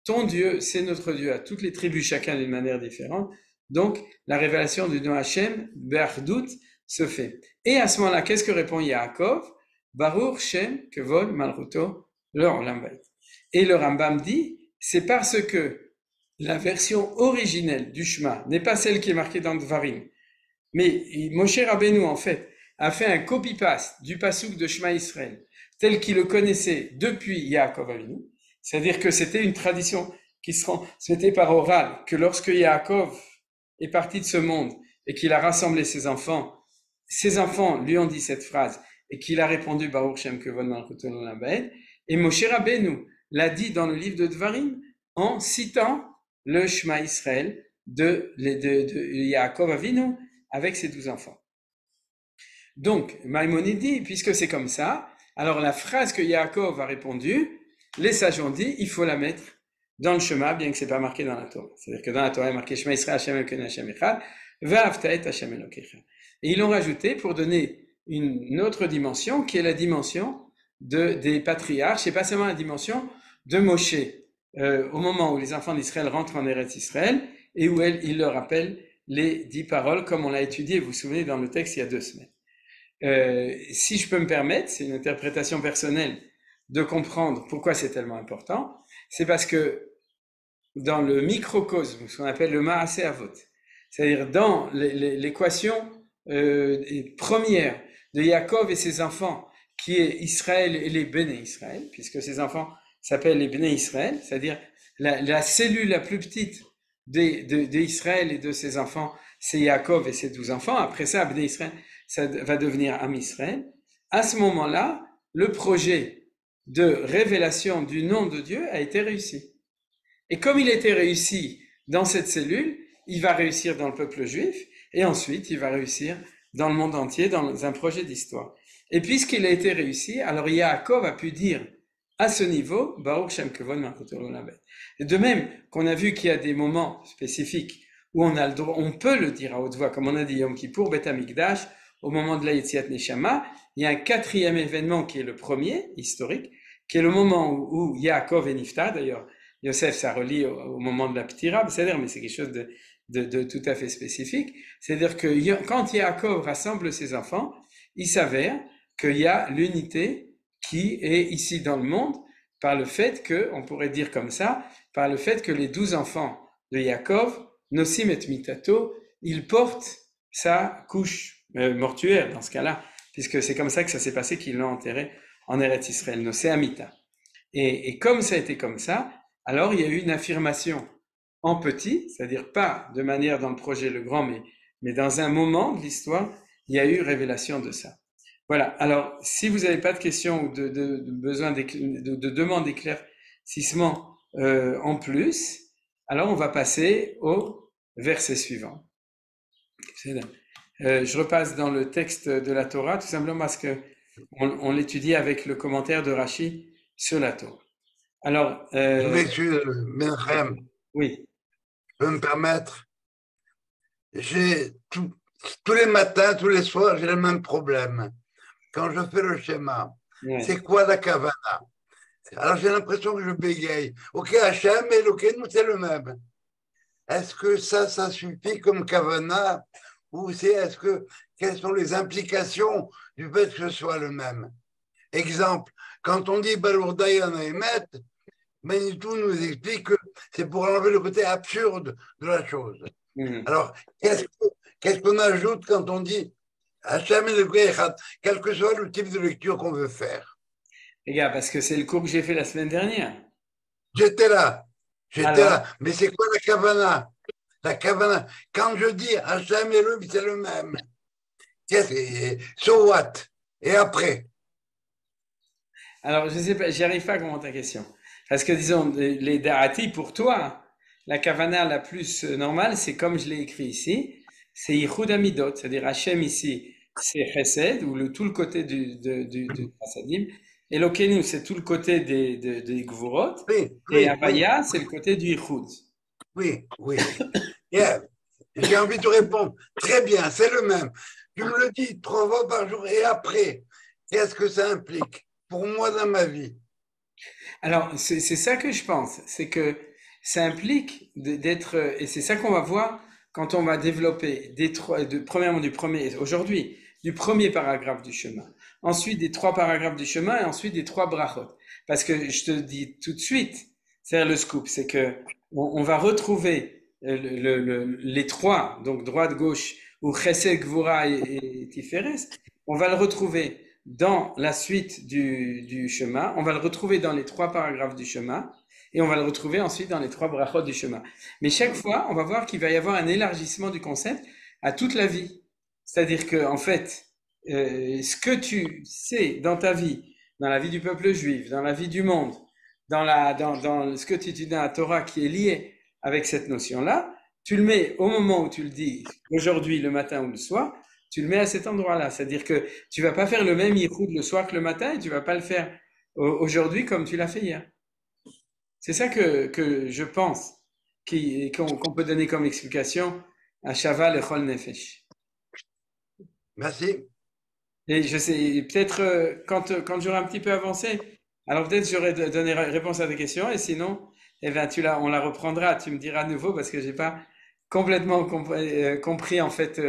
ton Dieu, c'est notre Dieu à toutes les tribus, chacun d'une manière différente. Donc la révélation du nom Hashem, Be'achdout, se fait. Et à ce moment-là, qu'est-ce que répond Yaakov? Baruch Shem Kevod Malchuto le Olam Bayit. Et le Rambam dit, c'est parce que la version originelle du Shema n'est pas celle qui est marquée dans Dvarim, mais Moshe Rabbeinu en fait a fait un copy-paste du pasuk de Shema Israël tel qu'il le connaissait depuis Yaakov Avinu, c'est-à-dire que c'était une tradition qui se transmettait par oral, que lorsque Yaakov est parti de ce monde et qu'il a rassemblé ses enfants lui ont dit cette phrase et qu'il a répondu Baruch Shem Kevod Malchuto l'Olam Bayit, et Moshe Rabbeinu l'a dit dans le livre de Dvarim en citant le Shema Israël de Yaakov Avinu avec ses 12 enfants. Donc, Maïmonide dit, puisque c'est comme ça, alors la phrase que Yaakov a répondu, les sages ont dit, il faut la mettre dans le Shema, bien que c'est pas marqué dans la Torah. C'est-à-dire que dans la Torah, il est marqué Shema Israël, Hashem Elokeinu Hashem Echad, Ve'ahavta et Hashem Elokecha. Et ils l'ont rajouté pour donner une autre dimension, qui est la dimension des patriarches, et pas seulement la dimension de Moshe, au moment où les enfants d'Israël rentrent en Eretz Israël, et où il leur rappelle les 10 paroles, comme on l'a étudié, vous vous souvenez, dans le texte il y a 2 semaines. Si je peux me permettre, c'est une interprétation personnelle de comprendre pourquoi c'est tellement important, c'est parce que dans le microcosme, ce qu'on appelle le Maaseh Avot, c'est-à-dire dans l'équation première de Yaakov et ses enfants, qui est Israël et les Béné Israël, puisque ses enfants s'appellent les Béné Israël, c'est-à-dire la cellule la plus petite d'Israël et de ses enfants, c'est Yaakov et ses 12 enfants. Après ça, Béné Israël, ça va devenir Am Israël. À ce moment-là, le projet de révélation du nom de Dieu a été réussi. Et comme il a été réussi dans cette cellule, il va réussir dans le peuple juif, et ensuite il va réussir dans le monde entier, dans un projet d'histoire. Et puisqu'il a été réussi, alors Yaakov a pu dire à ce niveau, Baruch Shem Kevod Malchuto l'Olam Bayit. Et de même qu'on a vu qu'il y a des moments spécifiques où on a le droit, on peut le dire à haute voix, comme on a dit Yom Kippour, Bet Hamikdash, au moment de la Yetziat Neshama, il y a un 4e événement qui est le premier, historique, qui est le moment où Yaakov est Nifta, d'ailleurs, Yosef, ça relie au moment de la Ptira, c'est-à-dire, mais c'est quelque chose de tout à fait spécifique, c'est-à-dire que quand Yaakov rassemble ses enfants, il s'avère qu'il y a l'unité qui est ici dans le monde, par le fait que, on pourrait dire comme ça, par le fait que les 12 enfants de Yaakov, Nosim et Mitato, ils portent sa couche mortuaire dans ce cas-là, puisque c'est comme ça que ça s'est passé qu'ils l'ont enterré en Eretz Israël, Nosé Amita. Et comme ça a été comme ça, alors il y a eu une affirmation en petit, c'est-à-dire pas de manière dans le projet le grand, mais dans un moment de l'histoire, il y a eu révélation de ça. Voilà. Alors, si vous n'avez pas de questions ou de besoin de demande d'éclaircissement en plus, alors on va passer au verset suivant. Je repasse dans le texte de la Torah, tout simplement parce que on l'étudie avec le commentaire de Rashi sur la Torah. Alors, Je m'excuse, Menachem, oui, je peux me permettre. J'ai tous les matins, tous les soirs, j'ai le même problème. Quand je fais le schéma, ouais. c'est quoi la kavana? Alors j'ai l'impression que je bégaye. Ok, Hachem et Elokeinu, c'est le même. Est-ce que ça suffit comme kavana? Ou quelles sont les implications du fait que ce soit le même? Exemple, quand on dit Balourdaï Anaïmet, Manitou nous explique que c'est pour enlever le côté absurde de la chose. Mhm. Alors, qu'est-ce qu'on ajoute quand on dit Hachem et Elokeinu, quel que soit le type de lecture qu'on veut faire? Regarde, parce que c'est le cours que j'ai fait la semaine dernière. J'étais là. Alors, Mais c'est quoi la kavana? La kavana, quand je dis Hachem et lui, c'est le même. So what? Et après? alors, je sais pas, j'y arrive pas à comprendre ta question. Parce que disons, les da'ati pour toi, la kavana la plus normale, c'est comme je l'ai écrit ici, c'est Yichud Amidot, c'est-à-dire Hachem ici, c'est Chesed, ou tout le côté du Chasadim, et Elokeinu, c'est tout le côté des Gvurot, et Havaya, c'est le côté du Yichud. Oui. Yeah. J'ai envie de répondre. Très bien, c'est le même. Tu me le dis 3 fois par jour. Et après, qu'est-ce que ça implique pour moi dans ma vie? Alors, c'est ça que je pense, c'est que ça implique d'être, et c'est ça qu'on va voir quand on va développer premièrement aujourd'hui, du premier paragraphe du chemin, ensuite des 3 paragraphes du chemin et ensuite des 3 brachot. Parce que je te dis tout de suite, c'est le scoop, c'est que on va retrouver les 3, donc droite, gauche, ou Chesed, Gvura et Tiferes, on va le retrouver dans la suite du chemin, on va le retrouver dans les 3 paragraphes du chemin, et on va le retrouver ensuite dans les 3 brachot du chemin. Mais chaque fois, on va voir qu'il va y avoir un élargissement du concept à toute la vie. C'est-à-dire que, en fait, ce que tu sais dans ta vie, dans la vie du peuple juif, dans la vie du monde, dans ce que tu étudies dans la Torah qui est lié avec cette notion-là, tu le mets au moment où tu le dis, aujourd'hui, le matin ou le soir, tu le mets à cet endroit-là. C'est-à-dire que tu vas pas faire le même yichud le soir que le matin et tu vas pas le faire aujourd'hui comme tu l'as fait hier. C'est ça que je pense qu'on peut donner comme explication à Shava le Chol Nefesh. Merci. Et je sais, peut-être quand j'aurai un petit peu avancé, alors peut-être j'aurai donné réponse à tes questions et sinon, eh ben, on la reprendra. Tu me diras à nouveau parce que j'ai pas complètement compris en fait.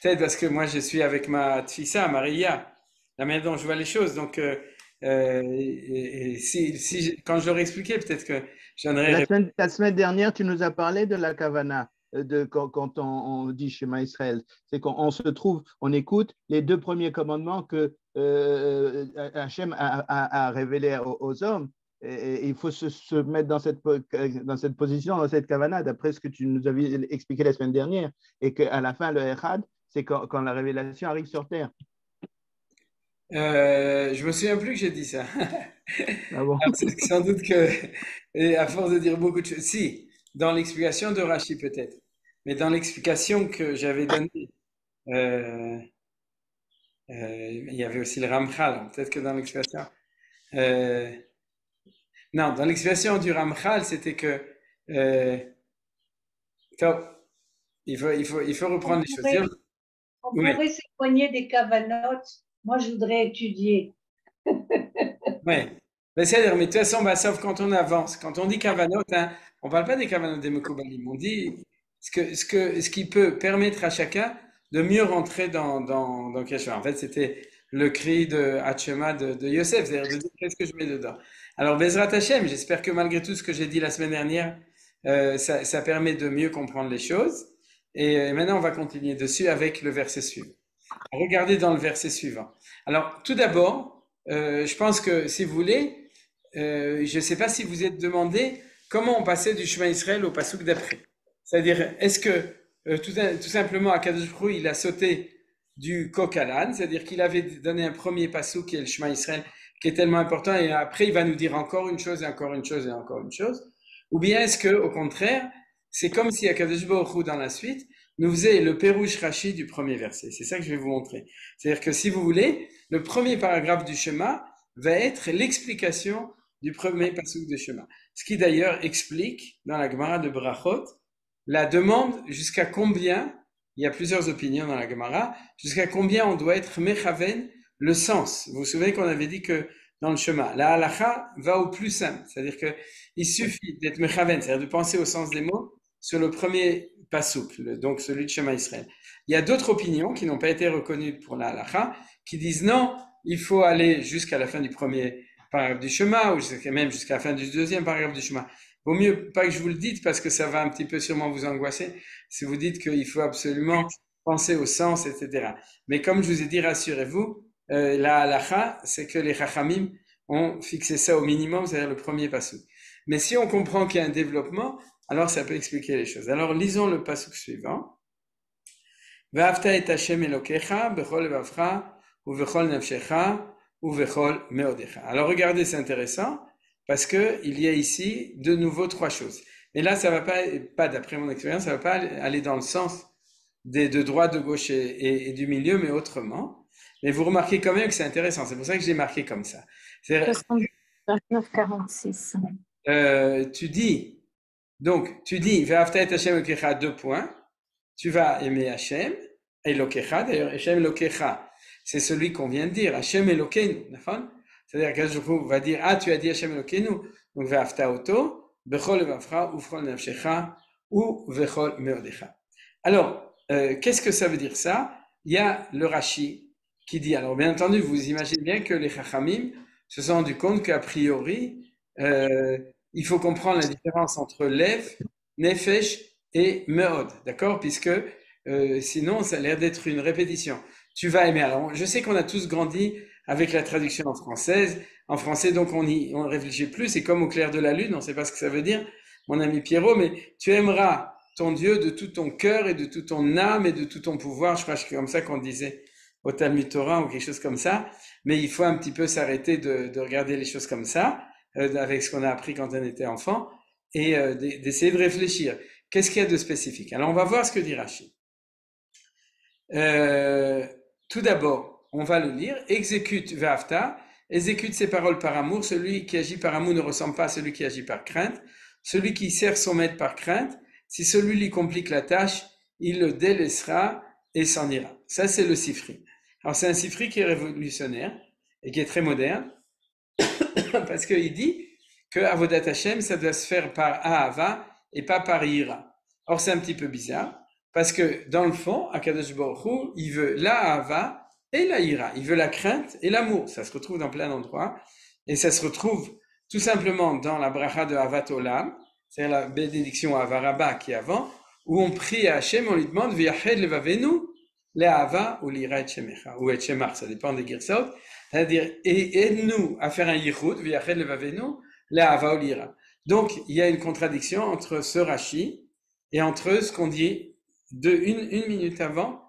Peut-être parce que moi je suis avec ma tfissa, Maria, la manière dont je vois les choses. Donc, quand je l'aurai expliqué, peut-être que j'en aurai La semaine dernière, tu nous as parlé de la kavana, quand on dit Shema Israël. C'est qu'on se trouve, on écoute les 2 premiers commandements que Hachem a révélés aux hommes. Et il faut se mettre dans cette position, dans cette kavana, d'après ce que tu nous avais expliqué la semaine dernière. Et qu'à la fin, le Echad, c'est quand la révélation arrive sur terre. je me souviens plus que j'ai dit ça. Ah bon? Alors, c'est sans doute que, et à force de dire beaucoup de choses, si, dans l'explication de Rashi peut-être, mais dans l'explication que j'avais donnée, il y avait aussi le Ramchal, peut-être que dans l'explication, non, dans l'explication du Ramchal, c'était que, top, il faut reprendre les choses. On Oui. pourrait s'éloigner des cavanotes. Moi, je voudrais étudier. Oui. Mais c'est-à-dire, mais de toute façon, bah, sauf quand on avance, quand on dit kavanot, hein, on parle pas des kavanot des Mekoubalim, on dit ce qui peut permettre à chacun de mieux rentrer dans quelque chose. En fait, c'était le cri de Hachema de Yosef, c'est-à-dire de dire qu'est-ce que je mets dedans. Alors, Bezrat Hashem, j'espère que malgré tout ce que j'ai dit la semaine dernière, ça permet de mieux comprendre les choses. Et maintenant, on va continuer dessus avec le verset suivant. Regardez dans le verset suivant. Alors, tout d'abord, je pense que si vous voulez, je ne sais pas si vous êtes demandé comment on passait du Shema Israël au passouk d'après. C'est-à-dire, est-ce que tout simplement Akadosh Baruch Hu, il a sauté du coq à l'âne, c'est-à-dire qu'il avait donné un premier passouk qui est le Shema Israël, qui est tellement important, et après il va nous dire encore une chose et encore une chose et encore une chose, ou bien est-ce que au contraire, c'est comme si Akadosh Baruch Hu dans la suite nous faisait le Pérouche Rashi du premier verset. C'est ça que je vais vous montrer. C'est-à-dire que si vous voulez, le premier paragraphe du Shema va être l'explication du premier passouk de Shema. Ce qui d'ailleurs explique dans la Gemara de Brachot la demande jusqu'à combien, il y a plusieurs opinions dans la Gemara, jusqu'à combien on doit être mechaven le sens. Vous vous souvenez qu'on avait dit que dans le Shema, la halacha va au plus simple, c'est-à-dire qu'il suffit d'être mechaven, c'est-à-dire de penser au sens des mots sur le premier passouk, donc celui de Shema Israël. Il y a d'autres opinions qui n'ont pas été reconnues pour la halacha, qui disent non, il faut aller jusqu'à la fin du premier paragraphe du Shema, ou même jusqu'à la fin du deuxième paragraphe du Shema. Vaut mieux pas que je vous le dise parce que ça va un petit peu sûrement vous angoisser si vous dites qu'il faut absolument penser au sens, etc. Mais comme je vous ai dit, rassurez-vous, la halacha, c'est que les chachamim ont fixé ça au minimum, c'est-à-dire le premier passouk. Mais si on comprend qu'il y a un développement, alors ça peut expliquer les choses. Alors lisons le passouk suivant. Va'afta et Hashem Elokecha bechol levavcha uvechol nafshecha uvechol meodecha. Alors regardez, c'est intéressant parce que il y a ici de nouveau trois choses. Et là, ça va pas d'après mon expérience, ça va pas aller dans le sens de droite, de gauche et du milieu, mais autrement. Mais vous remarquez quand même que c'est intéressant. C'est pour ça que je l'ai marqué comme ça. 29-46. Tu dis, Ve'afta et Hashem Elokecha, 2 points. Tu vas aimer Hashem, Elokecha, d'ailleurs, Hashem Elokecha, c'est celui qu'on vient de dire, Hashem Elokeinu, c'est-à-dire qu'Akadosh va dire, tu as dit Hashem Elokeinu, donc Ve'afta oto, bechol levavcha, uvechol nafshecha, ou vechol meodecha. Alors, qu'est-ce que ça veut dire ça? Il y a le Rashi qui dit, alors bien entendu, vous imaginez bien que les Chachamim se sont rendus compte qu'à priori, il faut comprendre la différence entre Lev, Nefesh et Meod, d'accord? Puisque sinon, ça a l'air d'être une répétition. Tu vas aimer. Alors, je sais qu'on a tous grandi avec la traduction en français, donc on ne réfléchit plus. C'est comme au clair de la lune, on ne sait pas ce que ça veut dire, mon ami Pierrot, mais tu aimeras ton Dieu de tout ton cœur et de toute ton âme et de tout ton pouvoir. Je crois que c'est comme ça qu'on disait au Talmud Torah ou quelque chose comme ça. Mais il faut un petit peu s'arrêter de regarder les choses comme ça, avec ce qu'on a appris quand on était enfant, et d'essayer de réfléchir. Qu'est-ce qu'il y a de spécifique? Alors, on va voir ce que dit Rashi. Tout d'abord, on va le lire. Exécute Ve'afta, exécute ses paroles par amour. Celui qui agit par amour ne ressemble pas à celui qui agit par crainte. Celui qui sert son maître par crainte, si celui lui complique la tâche, il le délaissera et s'en ira. Ça, c'est le Sifri. Alors, c'est un Sifri qui est révolutionnaire et qui est très moderne parce qu'il dit que Avodat Hashem, ça doit se faire par Ahava et pas par Ira. Or, c'est un petit peu bizarre parce que dans le fond, Akadosh Baruch Hu, il veut la Ahava et la Ira. Il veut la crainte et l'amour. Ça se retrouve dans plein d'endroits et ça se retrouve tout simplement dans la bracha de Ahavat Olam, c'est la bénédiction Avaraba qui est avant, où on prie à Hachem, on lui demande V'yached levavenu le'ahava ou l'ira et shemecha, ou et shemar, ça dépend des girsaot, c'est-à-dire, et aide-nous à faire un yichud, V'yached levavenu le'ahava ou l'ira. Donc, il y a une contradiction entre ce Rashi et entre ce qu'on dit une minute avant,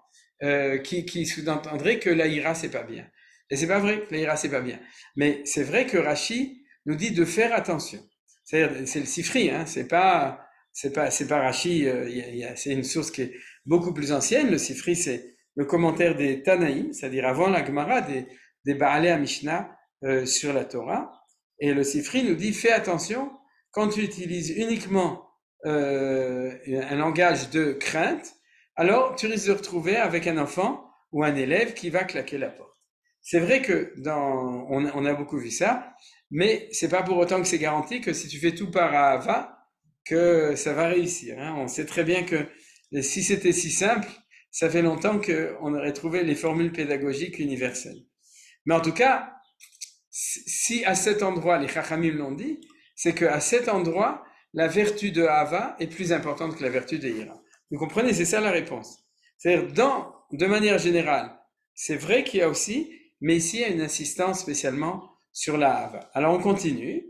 qui sous-entendrait que la ira c'est pas bien. Et c'est pas vrai que la ira c'est pas bien. Mais c'est vrai que Rashi nous dit de faire attention. C'est-à-dire, c'est le Sifri, hein, c'est pas Rashi, c'est une source qui est beaucoup plus ancienne. Le Sifri, c'est le commentaire des Tanaïm, c'est-à-dire avant la Gemara, des Baalei HaMishnah sur la Torah. Et le Sifri nous dit, fais attention, quand tu utilises uniquement un langage de crainte, alors tu risques de retrouver avec un enfant ou un élève qui va claquer la porte. C'est vrai que on a beaucoup vu ça, mais c'est pas pour autant que c'est garanti que si tu fais tout par Ahava, que ça va réussir. Hein. On sait très bien que si c'était si simple, ça fait longtemps qu'on aurait trouvé les formules pédagogiques universelles. Mais en tout cas, si à cet endroit, les Chachamim l'ont dit, c'est qu'à cet endroit, la vertu de Ahava est plus importante que la vertu de Ira. Vous comprenez, c'est ça la réponse. C'est-à-dire, de manière générale, c'est vrai qu'il y a aussi, mais ici, il y a une insistance spécialement sur la Ahava. Alors, on continue.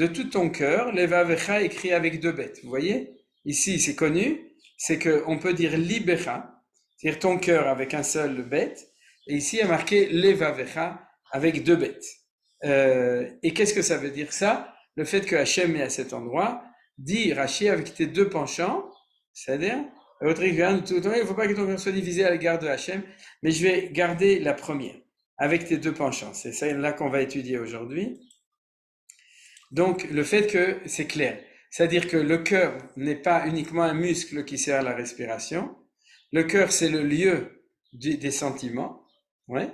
de tout ton cœur, levavecha écrit avec deux bêtes. Vous voyez? Ici, c'est connu, c'est qu'on peut dire libecha, c'est-à-dire ton cœur avec un seul bête, et ici, il y a marqué levavecha avec deux bêtes. Et qu'est-ce que ça veut dire ça? Le fait que Hachem est à cet endroit, dit Rashi avec tes deux penchants, c'est-à-dire, il ne faut pas que ton cœur soit divisé à l'égard de Hachem, mais je vais garder la première, avec tes deux penchants. C'est celle-là qu'on va étudier aujourd'hui. Donc, le fait que c'est clair, c'est-à-dire que le cœur n'est pas uniquement un muscle qui sert à la respiration. Le cœur, c'est le lieu des sentiments. Ouais.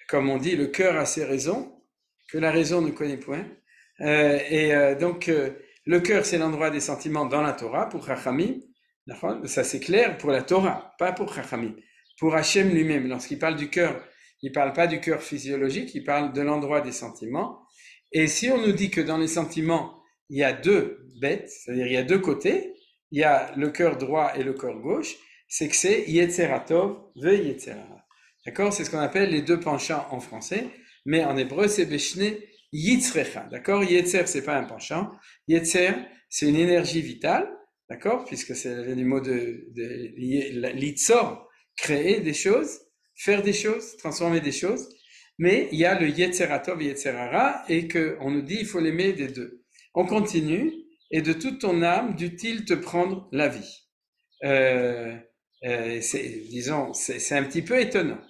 Comme on dit, le cœur a ses raisons, que la raison ne connaît point. Donc, le cœur, c'est l'endroit des sentiments dans la Torah, pour Chachamim. Ça, c'est clair pour la Torah, pas pour Chachamim. Pour Hachem lui-même, lorsqu'il parle du cœur, il ne parle pas du cœur physiologique, il parle de l'endroit des sentiments. Et si on nous dit que dans les sentiments, il y a deux bêtes, c'est-à-dire il y a deux côtés, il y a le cœur droit et le cœur gauche, c'est que c'est Yetzeratov ve Yetzerara. D'accord? C'est ce qu'on appelle les deux penchants en français, mais en hébreu, c'est Beshne Yitzrecha. D'accord? Yetzer, c'est pas un penchant. Yetzer, c'est une énergie vitale, d'accord? Puisque c'est du mot de litzor, créer des choses, faire des choses, transformer des choses. Mais il y a le Yetzeratov et Yetzerara, et qu'on nous dit il faut l'aimer des deux. On continue, et de toute ton âme, dût-il te prendre la vie. C'est un petit peu étonnant.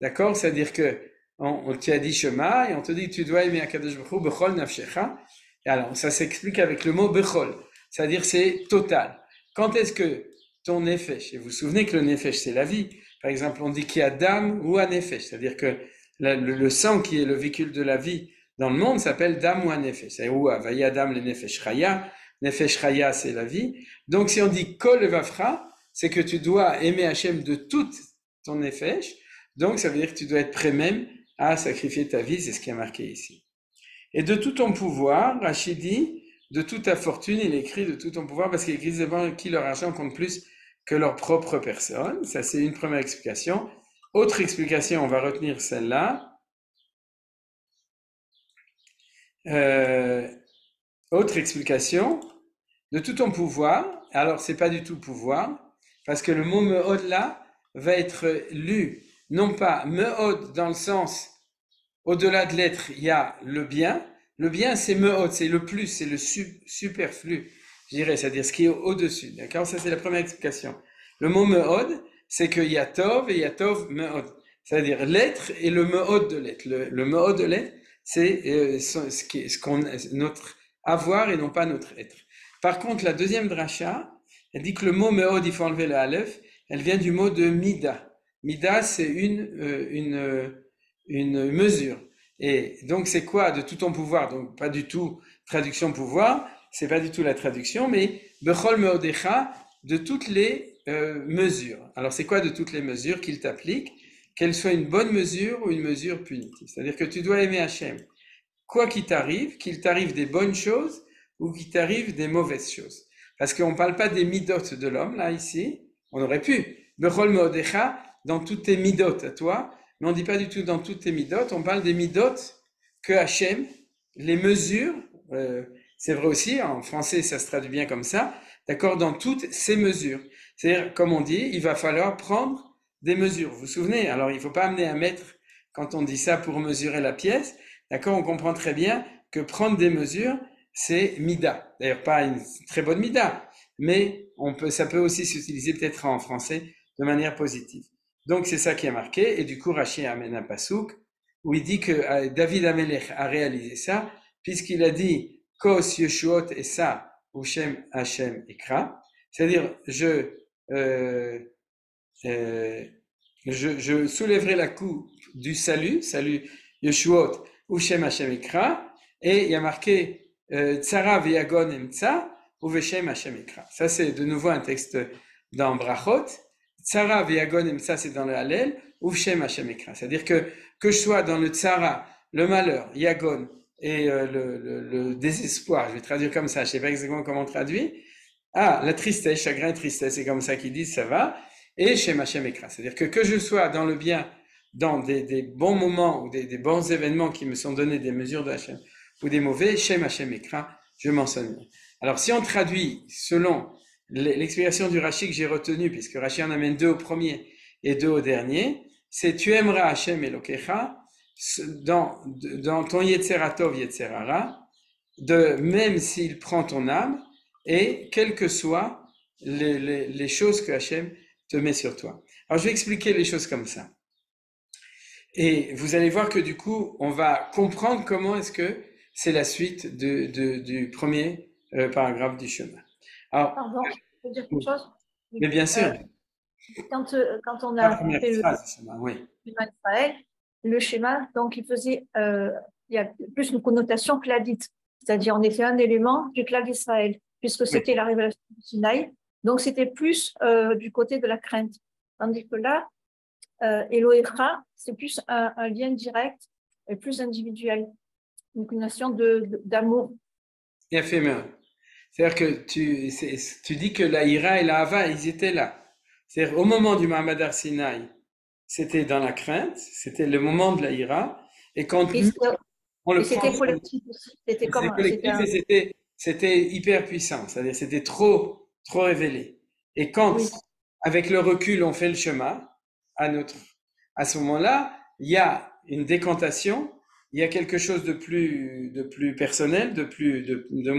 D'accord? C'est-à-dire que on t'a dit Shema, et on te dit que tu dois aimer Akadosh Baruch Hu bechol nafshecha. Et alors, ça s'explique avec le mot bechol. C'est-à-dire c'est total. Quand est-ce que ton nefesh, et vous vous souvenez que le nefesh c'est la vie. Par exemple, on dit qu'il y a dam ou un nefesh. C'est-à-dire que le sang qui est le véhicule de la vie dans le monde s'appelle dam ou un nefesh. C'est ou avayi adam le nefesh chaya. Nefesh chaya, c'est la vie. Donc, si on dit kol levavcha, c'est que tu dois aimer Hachem de toute ton nefesh. Donc, ça veut dire que tu dois être prêt même à sacrifier ta vie. C'est ce qui est marqué ici. Et de tout ton pouvoir, Rachid dit, de toute ta fortune, il écrit de tout ton pouvoir, parce qu'il écrit devant qui leur argent compte plus que leur propre personne. Ça, c'est une première explication. Autre explication, on va retenir celle-là. Autre explication, de tout ton pouvoir. Alors, c'est pas du tout pouvoir, parce que le mot me'od là va être lu, non pas me'od dans le sens, au-delà de l'être, il y a le bien. Le bien, c'est me'od, c'est le plus, c'est le superflu, je dirais, c'est-à-dire ce qui est au-dessus. D'accord? Ça, c'est la première explication. Le mot me'od, c'est qu'il y a tov et il y a tov me'od. C'est-à-dire l'être et le me'od de l'être. Le me'od de l'être, c'est notre avoir et non pas notre être. Par contre, la deuxième dracha, elle dit que le mot me'od, il faut enlever le aleph, elle vient du mot de mida. Mida, c'est une mesure. Et donc, c'est quoi de tout ton pouvoir? Donc, pas du tout traduction pouvoir, c'est pas du tout la traduction, mais bechol me'odecha, de toutes les mesures. Alors, c'est quoi de toutes les mesures qu'il t'applique? Qu'elle soit une bonne mesure ou une mesure punitive. C'est-à-dire que tu dois aimer Hachem. Quoi qu'il t'arrive des bonnes choses ou qu'il t'arrive des mauvaises choses. Parce qu'on ne parle pas des midotes de l'homme, là, ici. On aurait pu. Bechol me'odecha, dans toutes tes midotes à toi, mais on ne dit pas du tout dans toutes tes midotes, on parle des midotes que Hachem, les mesures, c'est vrai aussi, en français ça se traduit bien comme ça, d'accord, dans toutes ces mesures. C'est-à-dire, comme on dit, il va falloir prendre des mesures. Vous vous souvenez? Alors, il ne faut pas amener un mètre quand on dit ça pour mesurer la pièce, d'accord, on comprend très bien que prendre des mesures, c'est mida. D'ailleurs, pas une très bonne mida, mais ça peut aussi s'utiliser peut-être en français de manière positive. Donc, c'est ça qui est marqué. Et du coup, Rashi amène un pasouk où il dit que David Amelech a réalisé ça, puisqu'il a dit Kos Yeshuot Esa Ushem Hashem Ikra. C'est-à-dire, je soulèverai la coupe du salut Yeshuot Ushem Hashem Ikra. Et il y a marqué Tzara V'yagon Emtsa Uveshem Hashem Ikra. Ça, c'est de nouveau un texte dans Brachot. Tzara v'yagon emsa, c'est dans le Hallel, uvshem Hashem ekra. C'est-à-dire que je sois dans le tzara, le malheur, yagon, et le désespoir, je vais traduire comme ça, je ne sais pas exactement comment on traduit. Ah, la tristesse, chagrin et tristesse, c'est comme ça qu'ils disent, ça va. Et Shem Hashem ekra. C'est-à-dire que je sois dans le bien, dans des bons moments ou des bons événements qui me sont donnés des mesures de Hashem, ou des mauvais, Shem Hashem ekra, je m'en souviens. Alors, si on traduit selon l'explication du Rashi que j'ai retenue, puisque Rashi en amène 2 au premier et 2 au dernier, c'est tu aimeras Hashem Elokecha dans ton Yetzeratov Yetzerara, même s'il prend ton âme, et quelles que soient les choses que Hashem te met sur toi. Alors, je vais expliquer les choses comme ça. Et vous allez voir que du coup, on va comprendre comment est-ce que c'est la suite du premier paragraphe du chemin. Alors, Pardon, je peux dire quelque chose? mais bien sûr, Quand on la a première fait le phrase du chemin, oui. schéma d'Israël, le schéma, donc il y a plus une connotation cladite, c'est-à-dire on était un élément du clade d'Israël, puisque c'était la révélation du Sinaï, donc c'était plus du côté de la crainte. Tandis que là, Elohecha, c'est plus un lien direct et plus individuel, une connotation d'amour. Il a fait mieux. C'est-à-dire que tu dis que la ira et la hava, ils étaient là. C'est-à-dire au moment du Mahamad Har Sinaï, c'était dans la crainte, c'était le moment de la ira, et quand on le c'était collectif aussi. C'était comme collectif et c'était hyper puissant, c'est-à-dire c'était trop révélé. Et quand, avec le recul, on fait le chemin, à ce moment-là, il y a une décantation, il y a quelque chose de plus personnel, de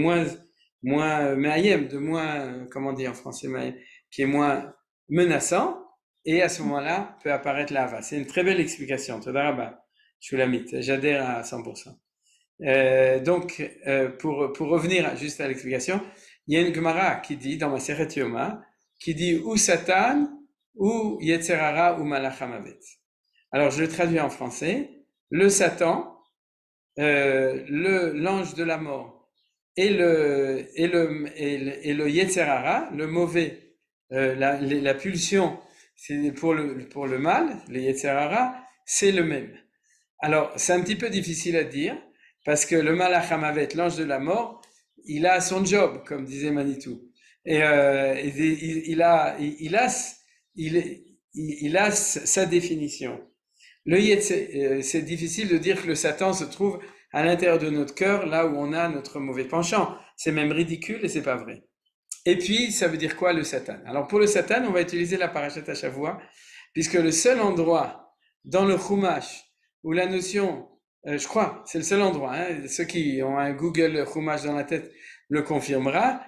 moins maïem, de moins, comment on dit en français, maïem, qui est moins menaçant, et à ce moment-là peut apparaître la hava. C'est une très belle explication. Toda rabba, Shulamit, j'adhère à 100%. Donc, pour revenir juste à l'explication, il y a une Gemara qui dit, dans ma Masechet Yoma, qui dit ou Satan, ou Yetzerara, ou Malach HaMavet. Alors, je le traduis en français. Le Satan, l'ange de la mort, et le Yetzerara, le mauvais, la pulsion, c'est pour le mal, le Yetzerara, c'est le même. Alors, c'est un petit peu difficile à dire, parce que le Malach HaMavet, l'ange de la mort, il a son job, comme disait Manitou. Et il a sa définition. C'est difficile de dire que le Satan se trouve à l'intérieur de notre cœur, là où on a notre mauvais penchant. C'est même ridicule et c'est pas vrai. Et puis, ça veut dire quoi le Satan? Alors, pour le Satan, on va utiliser la Parashat HaShavua, puisque le seul endroit dans le Chumash où la notion, je crois, c'est le seul endroit, hein, ceux qui ont un Google Chumash dans la tête le confirmera,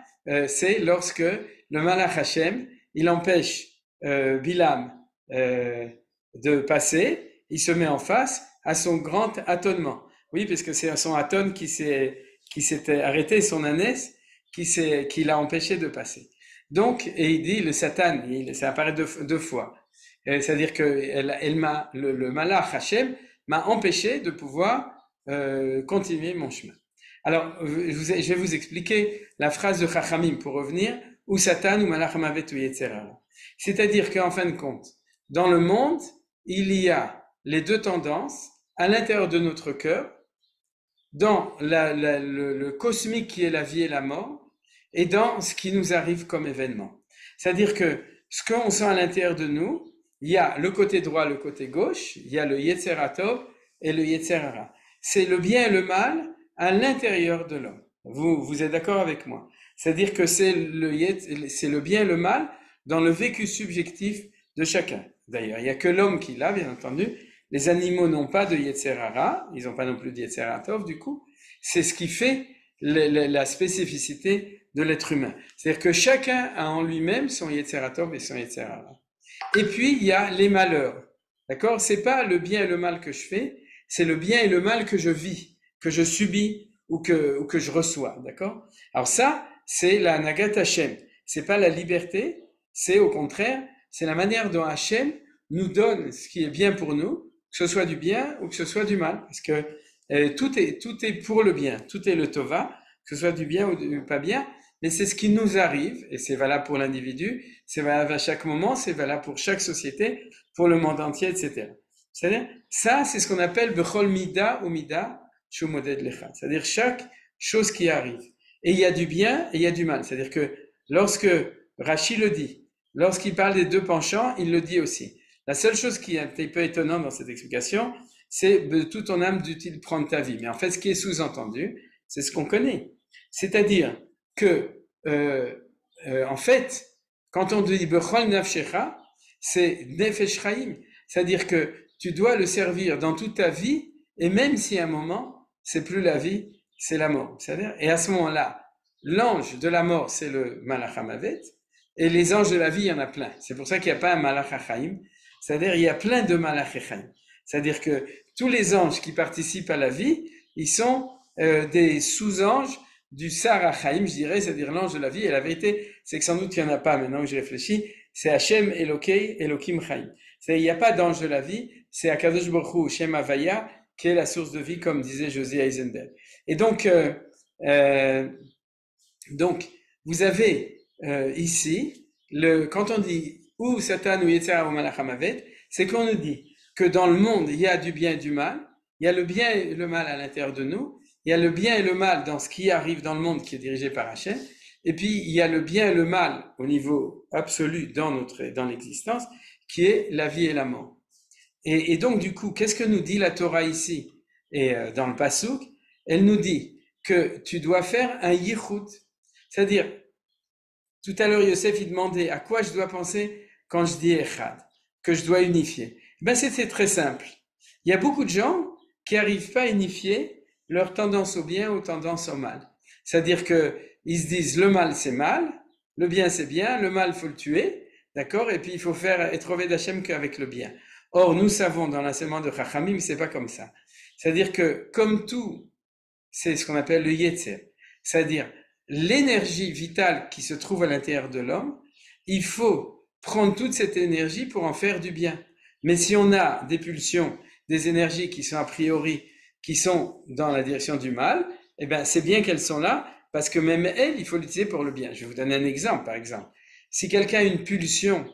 c'est lorsque le Malach Hashem, il empêche Bilam de passer, il se met en face à son grand étonnement. Oui, parce que c'est son Aton qui s'était arrêté, son ânesse, qui l'a empêché de passer. Donc, et il dit, le Satan, ça apparaît deux fois. C'est-à-dire que le Malach Hashem m'a empêché de pouvoir continuer mon chemin. Alors, je vais vous expliquer la phrase de Chachamim pour revenir, ou Satan ou Malach HaMavet ou Yetzerara. C'est-à-dire qu'en fin de compte, dans le monde, il y a les deux tendances à l'intérieur de notre cœur, dans le cosmique qui est la vie et la mort, et dans ce qui nous arrive comme événement. C'est-à-dire que ce qu'on sent à l'intérieur de nous, il y a le côté droit, le côté gauche, il y a le Yetzeratov et le Yetzerara. C'est le bien et le mal à l'intérieur de l'homme. Vous êtes d'accord avec moi? C'est-à-dire que c'est le bien et le mal dans le vécu subjectif de chacun. D'ailleurs, il n'y a que l'homme qui l'a, bien entendu. Les animaux n'ont pas de Yetzerara, ils n'ont pas non plus de Yetzeratov, du coup. C'est ce qui fait la spécificité de l'être humain. C'est-à-dire que chacun a en lui-même son Yetzeratov et son Yetzerara. Et puis, il y a les malheurs. D'accord? C'est pas le bien et le mal que je fais, c'est le bien et le mal que je vis, que je subis ou que je reçois. D'accord? Alors ça, c'est la Nagat Hashem. C'est pas la liberté, c'est au contraire, c'est la manière dont Hashem nous donne ce qui est bien pour nous, que ce soit du bien ou que ce soit du mal. Parce que tout est pour le bien, tout est le Tova, que ce soit du bien ou du pas bien, mais c'est ce qui nous arrive, et c'est valable pour l'individu, c'est valable à chaque moment, c'est valable pour chaque société, pour le monde entier, etc. C'est-à-dire, ça, c'est ce qu'on appelle Bechol Mida ou Mida Shumoded Lecha. C'est-à-dire chaque chose qui arrive. Et il y a du bien et il y a du mal. C'est-à-dire que lorsque Rashi le dit, lorsqu'il parle des deux penchants, il le dit aussi. La seule chose qui est un petit peu étonnante dans cette explication, c'est de toute ton âme dût-il prendre ta vie. Mais en fait, ce qui est sous-entendu, c'est ce qu'on connaît. C'est-à-dire que, en fait, quand on dit Bechol Nafshecha, c'est Nefesh Chaim, c'est-à-dire que tu dois le servir dans toute ta vie, et même si à un moment, c'est plus la vie, c'est la mort. C'est-à-dire, et à ce moment-là, l'ange de la mort, c'est le Malach HaMavet, et les anges de la vie, il y en a plein. C'est pour ça qu'il n'y a pas un Malach HaChaim, c'est-à-dire il y a plein de Malach HaChaim. C'est-à-dire que tous les anges qui participent à la vie, ils sont des sous-anges du Sar HaChaim, je dirais, c'est-à-dire l'ange de la vie. Et la vérité, c'est que sans doute il n'y en a pas, maintenant que je réfléchis, c'est Hashem Elokei Elokim Chaim. C'est-à-dire il n'y a pas d'ange de la vie, c'est Akadosh Baruch Hu, Shem Havaya, qui est la source de vie, comme disait Josie Eisenberg. Et donc vous avez ici, quand on dit ou Satan ou Yetzirah ou Malach HaMavet, c'est qu'on nous dit que dans le monde, il y a du bien et du mal, il y a le bien et le mal à l'intérieur de nous, il y a le bien et le mal dans ce qui arrive dans le monde qui est dirigé par Hachem, et puis il y a le bien et le mal au niveau absolu dans l'existence, qui est la vie et la mort. Et donc du coup, qu'est-ce que nous dit la Torah ici et dans le Passouk? Elle nous dit que tu dois faire un yichud, c'est-à-dire, tout à l'heure Yosef il demandait à quoi je dois penser quand je dis echad, que je dois unifier. Ben c'est très simple. Il y a beaucoup de gens qui n'arrivent pas à unifier leur tendance au bien ou tendance au mal. C'est-à-dire qu'ils se disent le mal c'est mal, le bien c'est bien, le mal faut le tuer, d'accord? Et puis il faut faire être Oved Hashem qu'avec le bien. Or nous savons dans l'enseignement de Chachamim, c'est pas comme ça. C'est-à-dire que comme tout, c'est ce qu'on appelle le Yetzer, c'est-à-dire l'énergie vitale qui se trouve à l'intérieur de l'homme, il faut prendre toute cette énergie pour en faire du bien. Mais si on a des pulsions, des énergies qui sont a priori, qui sont dans la direction du mal, eh bien c'est bien qu'elles sont là, parce que même elles, il faut l'utiliser pour le bien. Je vais vous donner un exemple, par exemple. Si quelqu'un a une pulsion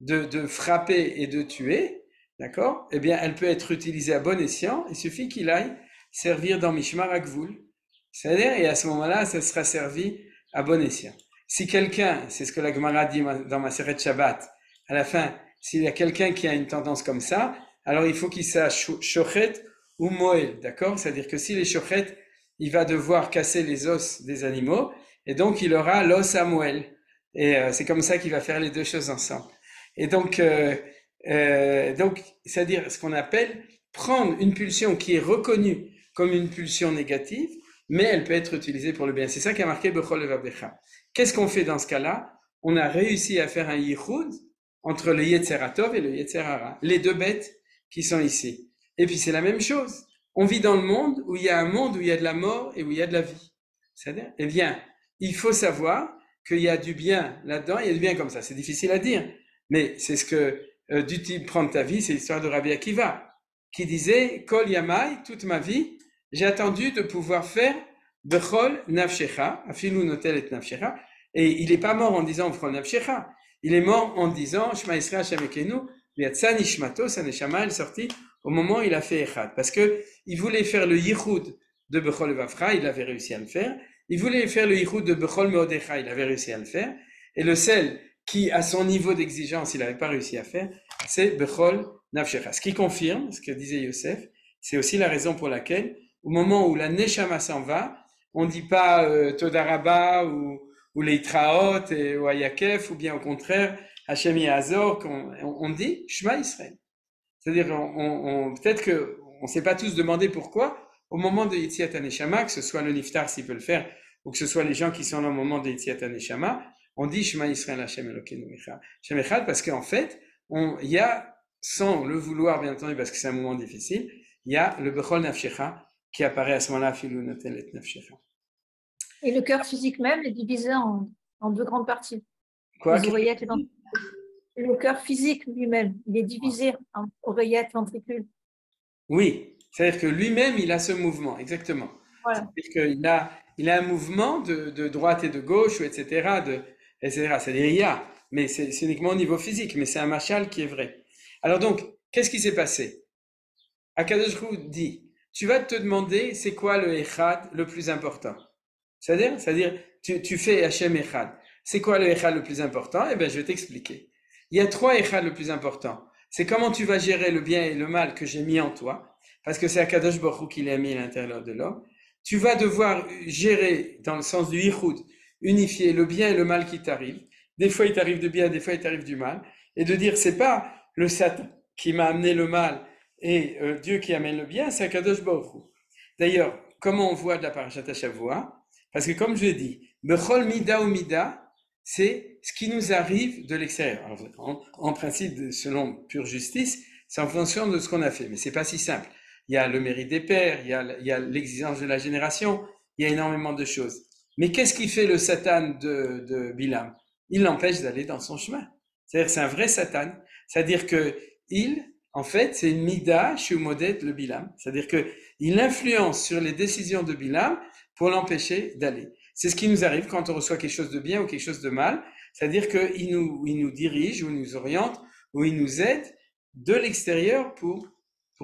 de frapper et de tuer, d'accord, eh bien elle peut être utilisée à bon escient, il suffit qu'il aille servir dans Mishmar HaGvul, c'est-à-dire, et à ce moment-là, ça sera servi à bon escient. Si quelqu'un, c'est ce que la Gemara dit dans Maseret Shabbat, à la fin, s'il y a quelqu'un qui a une tendance comme ça, alors il faut qu'il sache shochet ou moel, d'accord? C'est-à-dire que s'il est shochet, il va devoir casser les os des animaux, et donc il aura l'os à moel. Et c'est comme ça qu'il va faire les deux choses ensemble. Et donc c'est-à-dire ce qu'on appelle prendre une pulsion qui est reconnue comme une pulsion négative, mais elle peut être utilisée pour le bien. C'est ça qui a marqué Bechol Levabecha. Qu'est-ce qu'on fait dans ce cas-là? On a réussi à faire un yichud entre le Yetzer HaTov et le Yetzer Hara, les deux bêtes qui sont ici. Et puis c'est la même chose. On vit dans le monde où il y a un monde où il y a de la mort et où il y a de la vie. C'est-à-dire, eh bien, il faut savoir qu'il y a du bien là-dedans, il y a du bien comme ça. C'est difficile à dire, mais c'est ce que du type prendre ta vie, c'est l'histoire de Rabbi Akiva, qui disait Kol Yamai, toute ma vie, j'ai attendu de pouvoir faire Bechol Nafshecha, Afilu Notel et Nafshecha, et il n'est pas mort en disant Bechol Nafshecha, il est mort en disant Shema Yisrael Hashem Ekenu, V'yatsa Nishmato, sa neshama, elle est sortie au moment où il a fait Echad, parce que il voulait faire le Yichud de Bechol Vafra, il avait réussi à le faire, il voulait faire le Yichud de Bechol Meodecha, il avait réussi à le faire, et le seul qui, à son niveau d'exigence, il n'avait pas réussi à faire, c'est Bechol Nafshecha. Ce qui confirme ce que disait Yosef, c'est aussi la raison pour laquelle, au moment où la Neshama s'en va, on ne dit pas Todaraba ou Leitraot ou Ayakef, ou bien au contraire, Hashem Yahazor, on dit Shema Israël. C'est-à-dire, peut-être qu'on ne s'est pas tous demandé pourquoi, au moment de Yetziat HaNeshama, que ce soit le Niftar s'il peut le faire, ou que ce soit les gens qui sont là au moment de Yetziat HaNeshama, on dit Shema Yisrael Hashem Elokeinu Echad, parce qu'en fait, il y a, sans le vouloir bien entendu, parce que c'est un moment difficile, il y a le Bechol Nafshecha qui apparaît à ce moment-là, Filu Notel et Nafshecha. Et le cœur physique même est divisé en deux grandes parties. Quoi? Les oreillettes et ventricules. Le cœur physique lui-même, il est divisé en oreillettes, ventricules. Oui, c'est-à-dire que lui-même, il a ce mouvement, exactement. Voilà. C'est-à-dire qu'il a un mouvement de droite et de gauche, etc. C'est-à-dire il y a, mais c'est uniquement au niveau physique, mais c'est un machal qui est vrai. Alors donc, qu'est-ce qui s'est passé? Akadosh Hu dit, tu vas te demander, c'est quoi le Echad le plus important? C'est-à-dire tu fais Hashem Echad. C'est quoi le Echad le plus important? Eh bien, je vais t'expliquer. Il y a 3 Echad le plus important. C'est comment tu vas gérer le bien et le mal que j'ai mis en toi, parce que c'est Akadosh Baruch Hu qui l'a mis à l'intérieur de l'homme. tu vas devoir gérer, dans le sens du yichud, unifier le bien et le mal qui t'arrive. Des fois, il t'arrive du bien, des fois, il t'arrive du mal. Et de dire, c'est pas le Satan qui m'a amené le mal et Dieu qui amène le bien, c'est Akadosh Baruch Hu. D'ailleurs, comment on voit de la Parashat Shavua? Parce que comme je l'ai dit, Bechol Mida ou Mida, c'est ce qui nous arrive de l'extérieur. En principe, selon pure justice, c'est en fonction de ce qu'on a fait, mais c'est pas si simple. Il y a le mérite des pères, il y a l'exigence de la génération, il y a énormément de choses. Mais qu'est-ce qui fait le Satan de Bilam? Il l'empêche d'aller dans son chemin. C'est-à-dire c'est un vrai Satan. C'est-à-dire que en fait, c'est une mida chez Modet le Bilam. C'est-à-dire qu'il influence sur les décisions de Bilam pour l'empêcher d'aller. C'est ce qui nous arrive quand on reçoit quelque chose de bien ou quelque chose de mal. C'est-à-dire qu'il nous dirige ou il nous oriente ou il nous aide de l'extérieur pour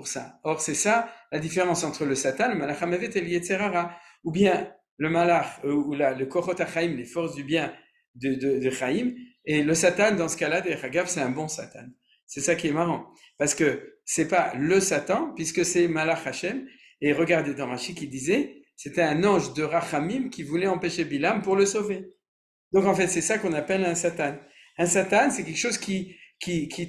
ça. Or, c'est ça la différence entre le Satan, le Malach HaMavet et le Yetzer Hara. Ou bien le Malach, ou le Kochot HaChaim, les forces du bien de Chaim, et le Satan, dans ce cas-là, c'est un bon Satan. C'est ça qui est marrant. Parce que c'est pas le Satan, puisque c'est Malach Hashem. Et regardez dans Rashi qui disait, c'était un ange de Rachamim qui voulait empêcher Bilam pour le sauver. Donc en fait, c'est ça qu'on appelle un Satan. Un Satan, c'est quelque chose qui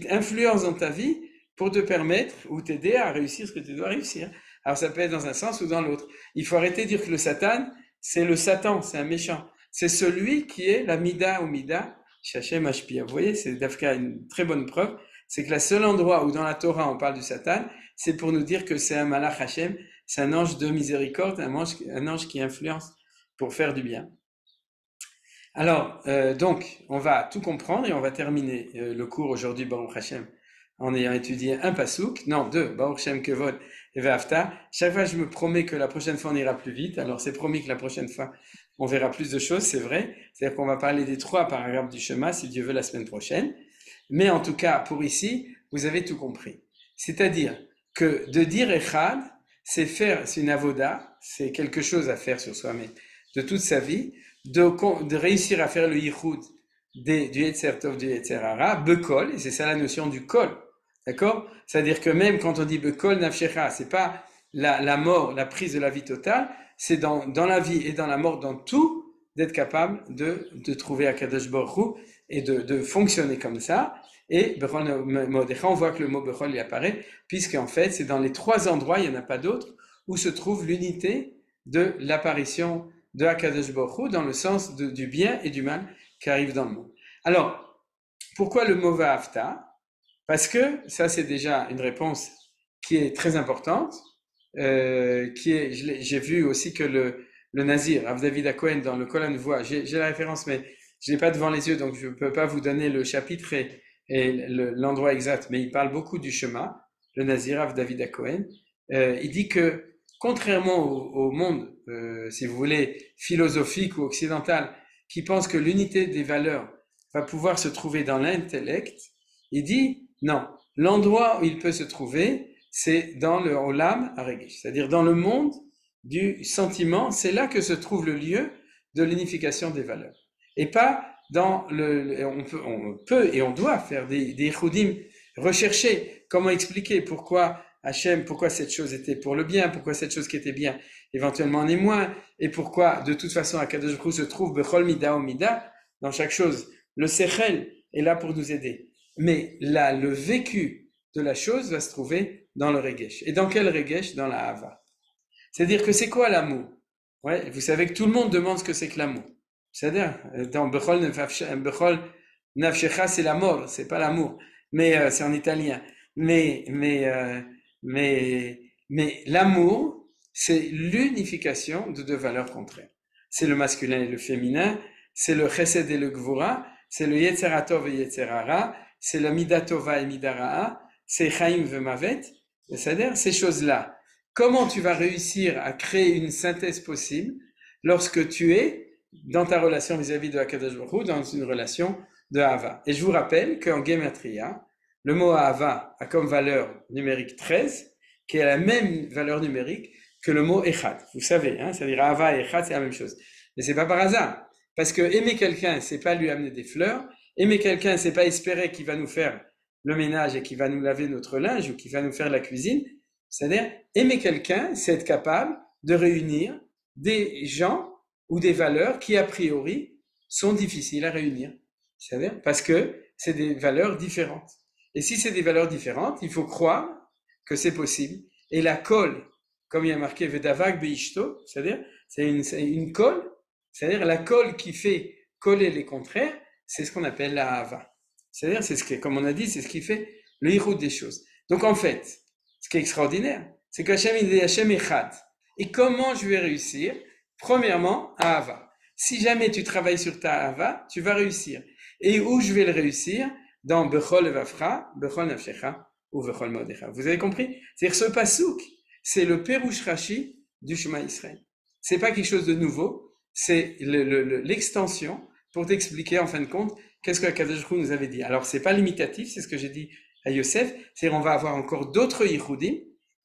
influence dans ta vie pour te permettre ou t'aider à réussir ce que tu dois réussir. Alors ça peut être dans un sens ou dans l'autre. Il faut arrêter de dire que le Satan, c'est le Satan, c'est un méchant. C'est celui qui est la Mida ou Mida, Shachem Ashpia. Vous voyez, c'est d'Afka une très bonne preuve. C'est que le seul endroit où dans la Torah on parle du Satan, c'est pour nous dire que c'est un Malach Hashem, c'est un ange de miséricorde, un ange qui influence pour faire du bien. Alors, donc, on va tout comprendre et on va terminer le cours aujourd'hui, Baruch Hashem, en ayant étudié un pasouk, non, deux, Baruch Hashem Kevod et Ve'afta. Chaque fois, je me promets que la prochaine fois, on ira plus vite. Alors, c'est promis que la prochaine fois, on verra plus de choses, c'est vrai. C'est-à-dire qu'on va parler des 3 paragraphes du Shema, si Dieu veut, la semaine prochaine. Mais en tout cas, pour ici, vous avez tout compris. C'est-à-dire que de dire Echad, c'est une avoda, c'est quelque chose à faire sur soi-même de toute sa vie, de réussir à faire le yichud du Yetzer Tov, du Yetzer Hara, bekol, et c'est ça la notion du kol, d'accord? C'est-à-dire que même quand on dit bekol nafshecha, c'est pas la mort, la prise de la vie totale, c'est dans la vie et dans la mort, dans tout, d'être capable de trouver Akadosh Baruch Hu et de fonctionner comme ça. Et Bechol Modecha, on voit que le mot Bechol y apparaît, puisqu'en fait, c'est dans les 3 endroits, il n'y en a pas d'autres, où se trouve l'unité de l'apparition de Akadosh Baruch Hu dans le sens du bien et du mal qui arrive dans le monde. Alors, pourquoi le mot Va'afta? Parce que ça, c'est déjà une réponse qui est très importante, j'ai vu aussi que le Nazir, Rav David HaKohen, dans le Kol Voix, j'ai la référence, mais je l'ai pas devant les yeux, donc je ne peux pas vous donner le chapitre et l'endroit exact, mais il parle beaucoup du Shema, le Nazir, Rav David HaKohen. Il dit que, contrairement au monde, si vous voulez, philosophique ou occidental, qui pense que l'unité des valeurs va pouvoir se trouver dans l'intellect, il dit non, l'endroit où il peut se trouver, c'est dans le Olam Haregesh, c'est-à-dire dans le monde du sentiment, c'est là que se trouve le lieu de l'unification des valeurs. Et pas dans on peut et on doit faire des choudim, rechercher comment expliquer pourquoi Hachem, pourquoi cette chose était pour le bien, pourquoi cette chose qui était bien éventuellement en est moins, et pourquoi de toute façon Akadosh Baruch Hu se trouve Bechol Mida ou Mida, dans chaque chose. Le Sechel est là pour nous aider. Mais là, le vécu de la chose va se trouver dans le Regesh. Et dans quel Regesh? Dans la Hava. C'est-à-dire que c'est quoi l'amour? Ouais, vous savez que tout le monde demande ce que c'est que l'amour. C'est-à-dire, dans Bechol Nafshecha, c'est la mort, c'est pas l'amour. Mais c'est en italien. Mais l'amour, c'est l'unification de 2 valeurs contraires. C'est le masculin et le féminin, c'est le chesed et le gvura, c'est le yetzer hatov et yetzer hara, c'est le midat tova et midat ra'a, c'est chaim vemavet, c'est-à-dire ces choses-là. Comment tu vas réussir à créer une synthèse possible lorsque tu es dans ta relation vis-à-vis de Akadosh Baruch Hu, dans une relation de Hava? Et je vous rappelle qu'en Gematria, le mot Ahava a comme valeur numérique 13, qui a la même valeur numérique que le mot Echad. Vous savez, hein, c'est-à-dire Ahava et Echad, c'est la même chose. Mais c'est pas par hasard. Parce que aimer quelqu'un, c'est pas lui amener des fleurs. Aimer quelqu'un, c'est pas espérer qu'il va nous faire le ménage et qu'il va nous laver notre linge ou qu'il va nous faire la cuisine. C'est-à-dire, aimer quelqu'un, c'est être capable de réunir des gens ou des valeurs qui, a priori, sont difficiles à réunir. C'est-à-dire parce que c'est des valeurs différentes. Et si c'est des valeurs différentes, il faut croire que c'est possible. Et la colle, comme il y a marqué Vedavak Beishto, c'est-à-dire c'est une colle, c'est-à-dire la colle qui fait coller les contraires, c'est ce qu'on appelle la hava. C'est-à-dire, c'est ce qui, comme on a dit, c'est ce qui fait le hiroud des choses. Donc en fait, ce qui est extraordinaire, c'est qu'Hachem, il dit Hachem Echad. Et comment je vais réussir? Premièrement, Ahava. Si jamais tu travailles sur ta Ahava, tu vas réussir. Et où je vais le réussir? Dans Bechol Evafra, Bechol Nafshecha ou Bechol Modecha. Vous avez compris? C'est-à-dire ce pasouk, c'est le Perush Rashi du Shema Israël. C'est pas quelque chose de nouveau, c'est l'extension pour t'expliquer en fin de compte qu'est-ce que Akadosh Baruch Hu nous avait dit. Alors c'est pas limitatif, c'est ce que j'ai dit à Yosef, c'est-à-dire on va avoir encore d'autres Yichudim,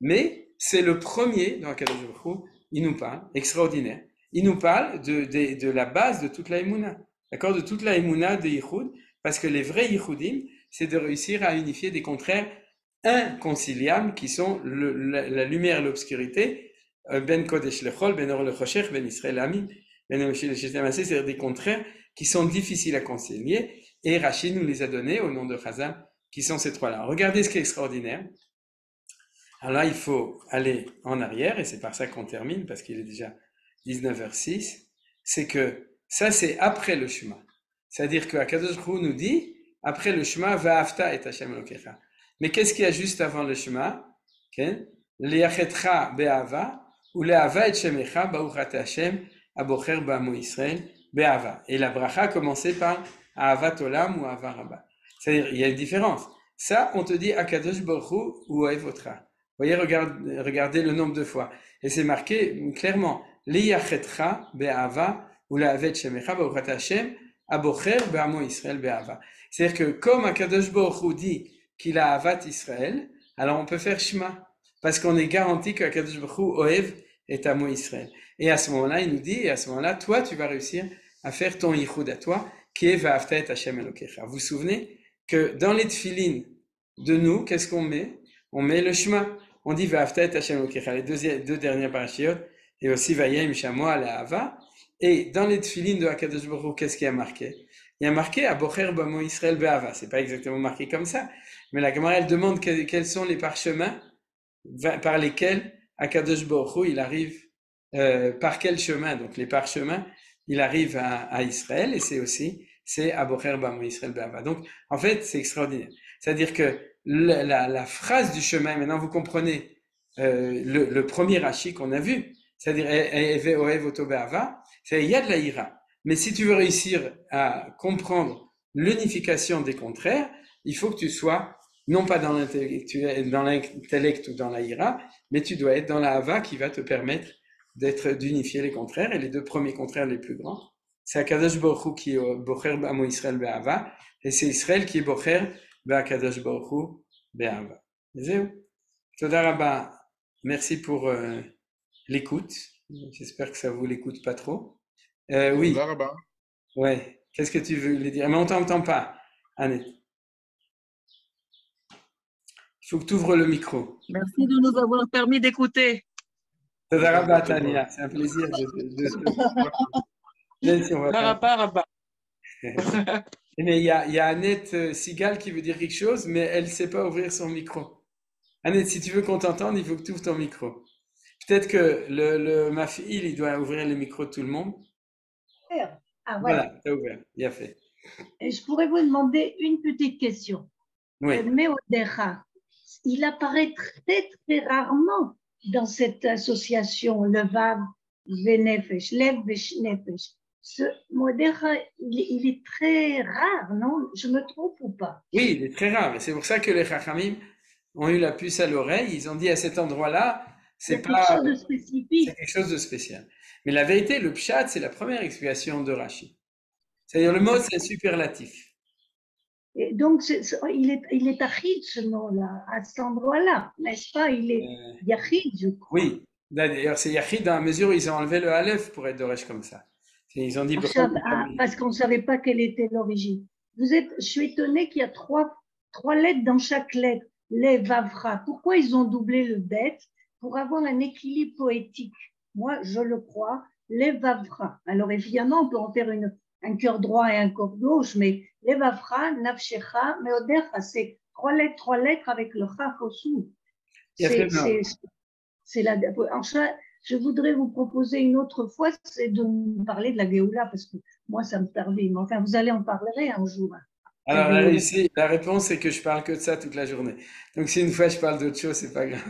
mais c'est le premier dans Akadosh Baruch Hu, il nous parle, extraordinaire. Il nous parle de la base de toute la Emouna, d'accord, de toute la Emouna de Yichud, parce que les vrais Yichudim, c'est de réussir à unifier des contraires inconciliables qui sont la lumière et l'obscurité, ben Kodesh lechol, ben Or lechoshech, ben Israël amin, ben Emoshel le c'est-à-dire des contraires qui sont difficiles à concilier, et Rachid nous les a donnés au nom de Chazal, qui sont ces trois-là. Regardez ce qui est extraordinaire. Alors là, il faut aller en arrière, et c'est par ça qu'on termine, parce qu'il est déjà 19h06, c'est que ça, c'est après le Shema. C'est-à-dire que Akadosh Baruch Hu nous dit, après le Shema, Va'afta et Hashem Elokecha. Mais qu'est-ce qu'il y a juste avant le Shema? Li'achetcha be'ava, ou le'ava et shemecha, ba'uchat Hashem, abocher ba'amu Israël, be'ava. Et la bracha commençait par Ahavat Olam ou Ahavat Rabba. C'est-à-dire, il y a une différence. Ça, on te dit Akadosh Baruch Hu ou Ohevotra. Vous voyez, regardez le nombre de fois. Et c'est marqué clairement, Li'achetcha be'ava, ou le'avet shemecha, ba'uchat Hashem, abocher ba'amu Israël, be'ava. C'est-à-dire que comme Akadosh Baruch Hu dit qu'il a Avat Israël, alors on peut faire Shema, parce qu'on est garanti qu'Akadosh Baruch Hu Ohev est Amo Israël. Et à ce moment-là, il nous dit, et à ce moment-là, toi, tu vas réussir à faire ton Yichud à toi, qui est Va'afta et Hashem Elokecha. Vous vous souvenez que dans les tefilin de nous, qu'est-ce qu'on met? On met le Shema. On dit Va'afta et Hashem Elokecha, les deux dernières parashiot, et aussi Vayem Shamoa la Hava. Et dans les tefilin de Akadosh Baruch Hu, qu'est-ce qu'il y a marqué? Il y a marqué Abocher b'amo Israël be'ava. C'est pas exactement marqué comme ça, mais la Gemara elle demande quels sont les parchemins par lesquels Akadosh Baruch Hu il arrive, par quel chemin, donc les parchemins, il arrive à Israël, et c'est Abocher b'amo Israël be'ava. Donc en fait c'est extraordinaire. C'est-à-dire que la phrase du chemin, maintenant vous comprenez le premier Rashi qu'on a vu, c'est-à-dire Eve Ohev Oto be'ava, c'est il y a de la ira. Mais si tu veux réussir à comprendre l'unification des contraires, il faut que tu sois non pas dans l'intellect ou dans la ira, mais tu dois être dans la hava qui va te permettre d'unifier les contraires. Et les deux premiers contraires les plus grands, c'est Akadosh Baruch Hu qui est Bocher b'amo Israël be'ava, et c'est Israël qui est Bocher b'Akadosh Baruch Hu be'ava. Toda rabba. Merci pour l'écoute. J'espère que ça vous l'écoute pas trop. Oui. Ouais. Qu'est-ce que tu veux lui dire? Mais on t'entend pas, Annette. Il faut que tu ouvres le micro. Merci de nous avoir permis d'écouter. Toda rabba, Tania. C'est un plaisir Mais il y a Annette Sigal qui veut dire quelque chose, mais elle ne sait pas ouvrir son micro. Annette, si tu veux qu'on t'entende, il faut que tu ouvres ton micro. Peut-être que le mafil, il doit ouvrir le micro de tout le monde. Ah, voilà, tu as ouvert, bien fait. Et je pourrais vous demander une petite question. Oui. Meodecha, il apparaît très, très rarement dans cette association, le Vav, Venefesh, Lev, Nefesh. Ce Modecha, il est très rare, non? Je me trompe ou pas? Oui, il est très rare. Et c'est pour ça que les Chachamim ont eu la puce à l'oreille. Ils ont dit à cet endroit-là, c'est pas quelque chose de spécifique. C'est quelque chose de spécial. Mais la vérité, le pshat, c'est la première explication de Rashi. C'est-à-dire le mot, c'est superlatif. Et donc, il est achid ce nom-là, à cet endroit-là, n'est-ce pas? Il est yachid, je crois. Oui, d'ailleurs, c'est yachid dans la mesure où ils ont enlevé le aleph pour être doresh comme ça. Ils ont dit parce qu'on ne savait pas quelle était l'origine. Je suis étonnée qu'il y a trois lettres dans chaque lettre, les vavra. Pourquoi ils ont doublé le bet? Pour avoir un équilibre poétique. moi je le crois, levavra. Alors évidemment, on peut en faire un cœur droit et un cœur gauche, mais levavra, nafshecha, meodecha, c'est trois lettres avec le chaf au dessous. C'est la. Alors ça, je voudrais vous proposer une autre fois, c'est de nous parler de la Géoula, parce que moi, ça me permet. Mais enfin, vous allez en parler un jour. Alors là, ici, la réponse, c'est que je parle que de ça toute la journée. Donc si une fois je parle d'autre chose, c'est pas grave.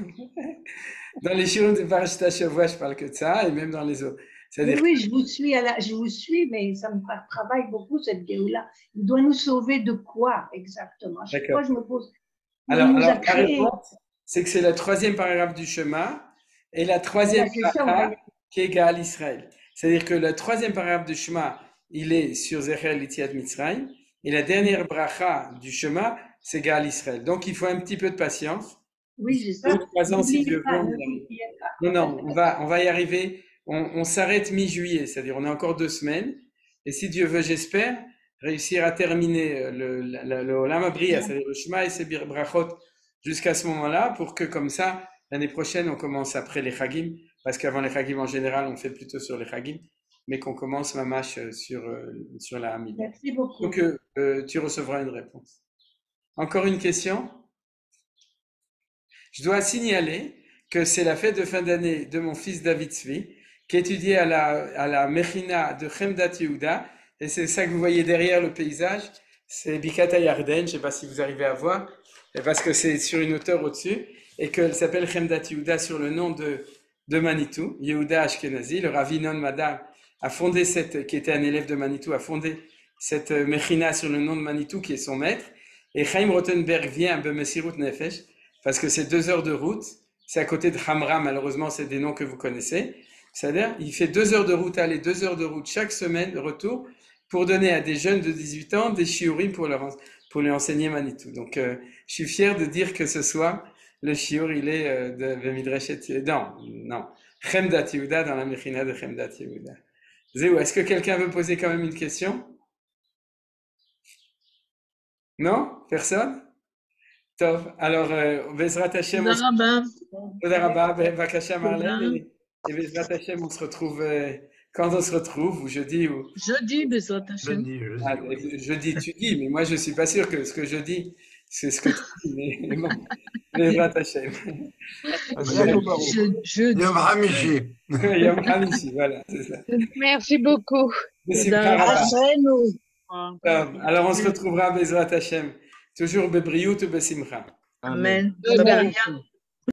Dans les shiurim de Parashat Shavua, je parle que de ça, et même dans les autres. Oui, je vous suis, mais ça me travaille beaucoup cette Géoula. Il doit nous sauver de quoi exactement? À chaque fois, je me pose. Alors, la réponse, c'est que c'est le troisième paragraphe du Shema et la troisième paragraphe qui est égal à Israël. C'est-à-dire que le troisième paragraphe du Shema, il est sur Zechel Yetziat Mitzrayim, et la dernière bracha du Shema, c'est égal à Israël. Donc, il faut un petit peu de patience. Oui, j'ai ça. 3 ans, si Dieu veut. Non, on va y arriver. On s'arrête mi-juillet, c'est-à-dire on a encore 2 semaines. Et si Dieu veut, j'espère, réussir à terminer le Olam Abriya, c'est-à-dire le Shema et ses brachot jusqu'à ce moment-là, pour que comme ça, l'année prochaine, on commence après les Chagim, parce qu'avant les Chagim, en général, on fait plutôt sur les Chagim, mais qu'on commence mamash sur la Hamid. Merci beaucoup. Donc, tu recevras une réponse. Encore une question? Je dois signaler que c'est la fête de fin d'année de mon fils David Zvi, qui étudiait à la Mechina de Chemdat Yehuda, et c'est ça que vous voyez derrière le paysage, c'est Bikata Yarden, je ne sais pas si vous arrivez à voir, parce que c'est sur une hauteur au-dessus, et qu'elle s'appelle Chemdat Yehuda sur le nom de Manitou, Yehuda Ashkenazi. Le Ravi Non Madar a fondé qui était un élève de Manitou, a fondé cette Mechina sur le nom de Manitou, qui est son maître, et Chaim Rothenberg vient à Mesirut Nefesh, parce que c'est 2 heures de route, c'est à côté de Hamra, malheureusement c'est des noms que vous connaissez, c'est-à-dire il fait 2 heures de route aller, 2 heures de route chaque semaine de retour, pour donner à des jeunes de 18 ans des shiurim pour lui enseigner Manitou. Donc je suis fier de dire que ce soir, le shiur il est de Midrashet, non, Chemdat Yehuda, dans la Mechina de Chemdat Yehuda. Zéou, est-ce que quelqu'un veut poser quand même une question? Non? Personne? Top. Alors, Bezrat Hashem, Vakasha Marlène, et Bezrat Hashem, on se retrouve quand on se retrouve, ou jeudi ou. Jeudi, Bezrat Hashem. Jeudi, tu dis, mais moi je suis pas sûr que ce que je dis, c'est ce que tu dis. Mais bon, Bezrat Hashem. Yom Hamishi. Yom Hamishi, voilà, c'est ça. Merci beaucoup. Alors, on se retrouvera Bezrat Hashem. Toujours bebriut ou besimcha. Amen. Amen.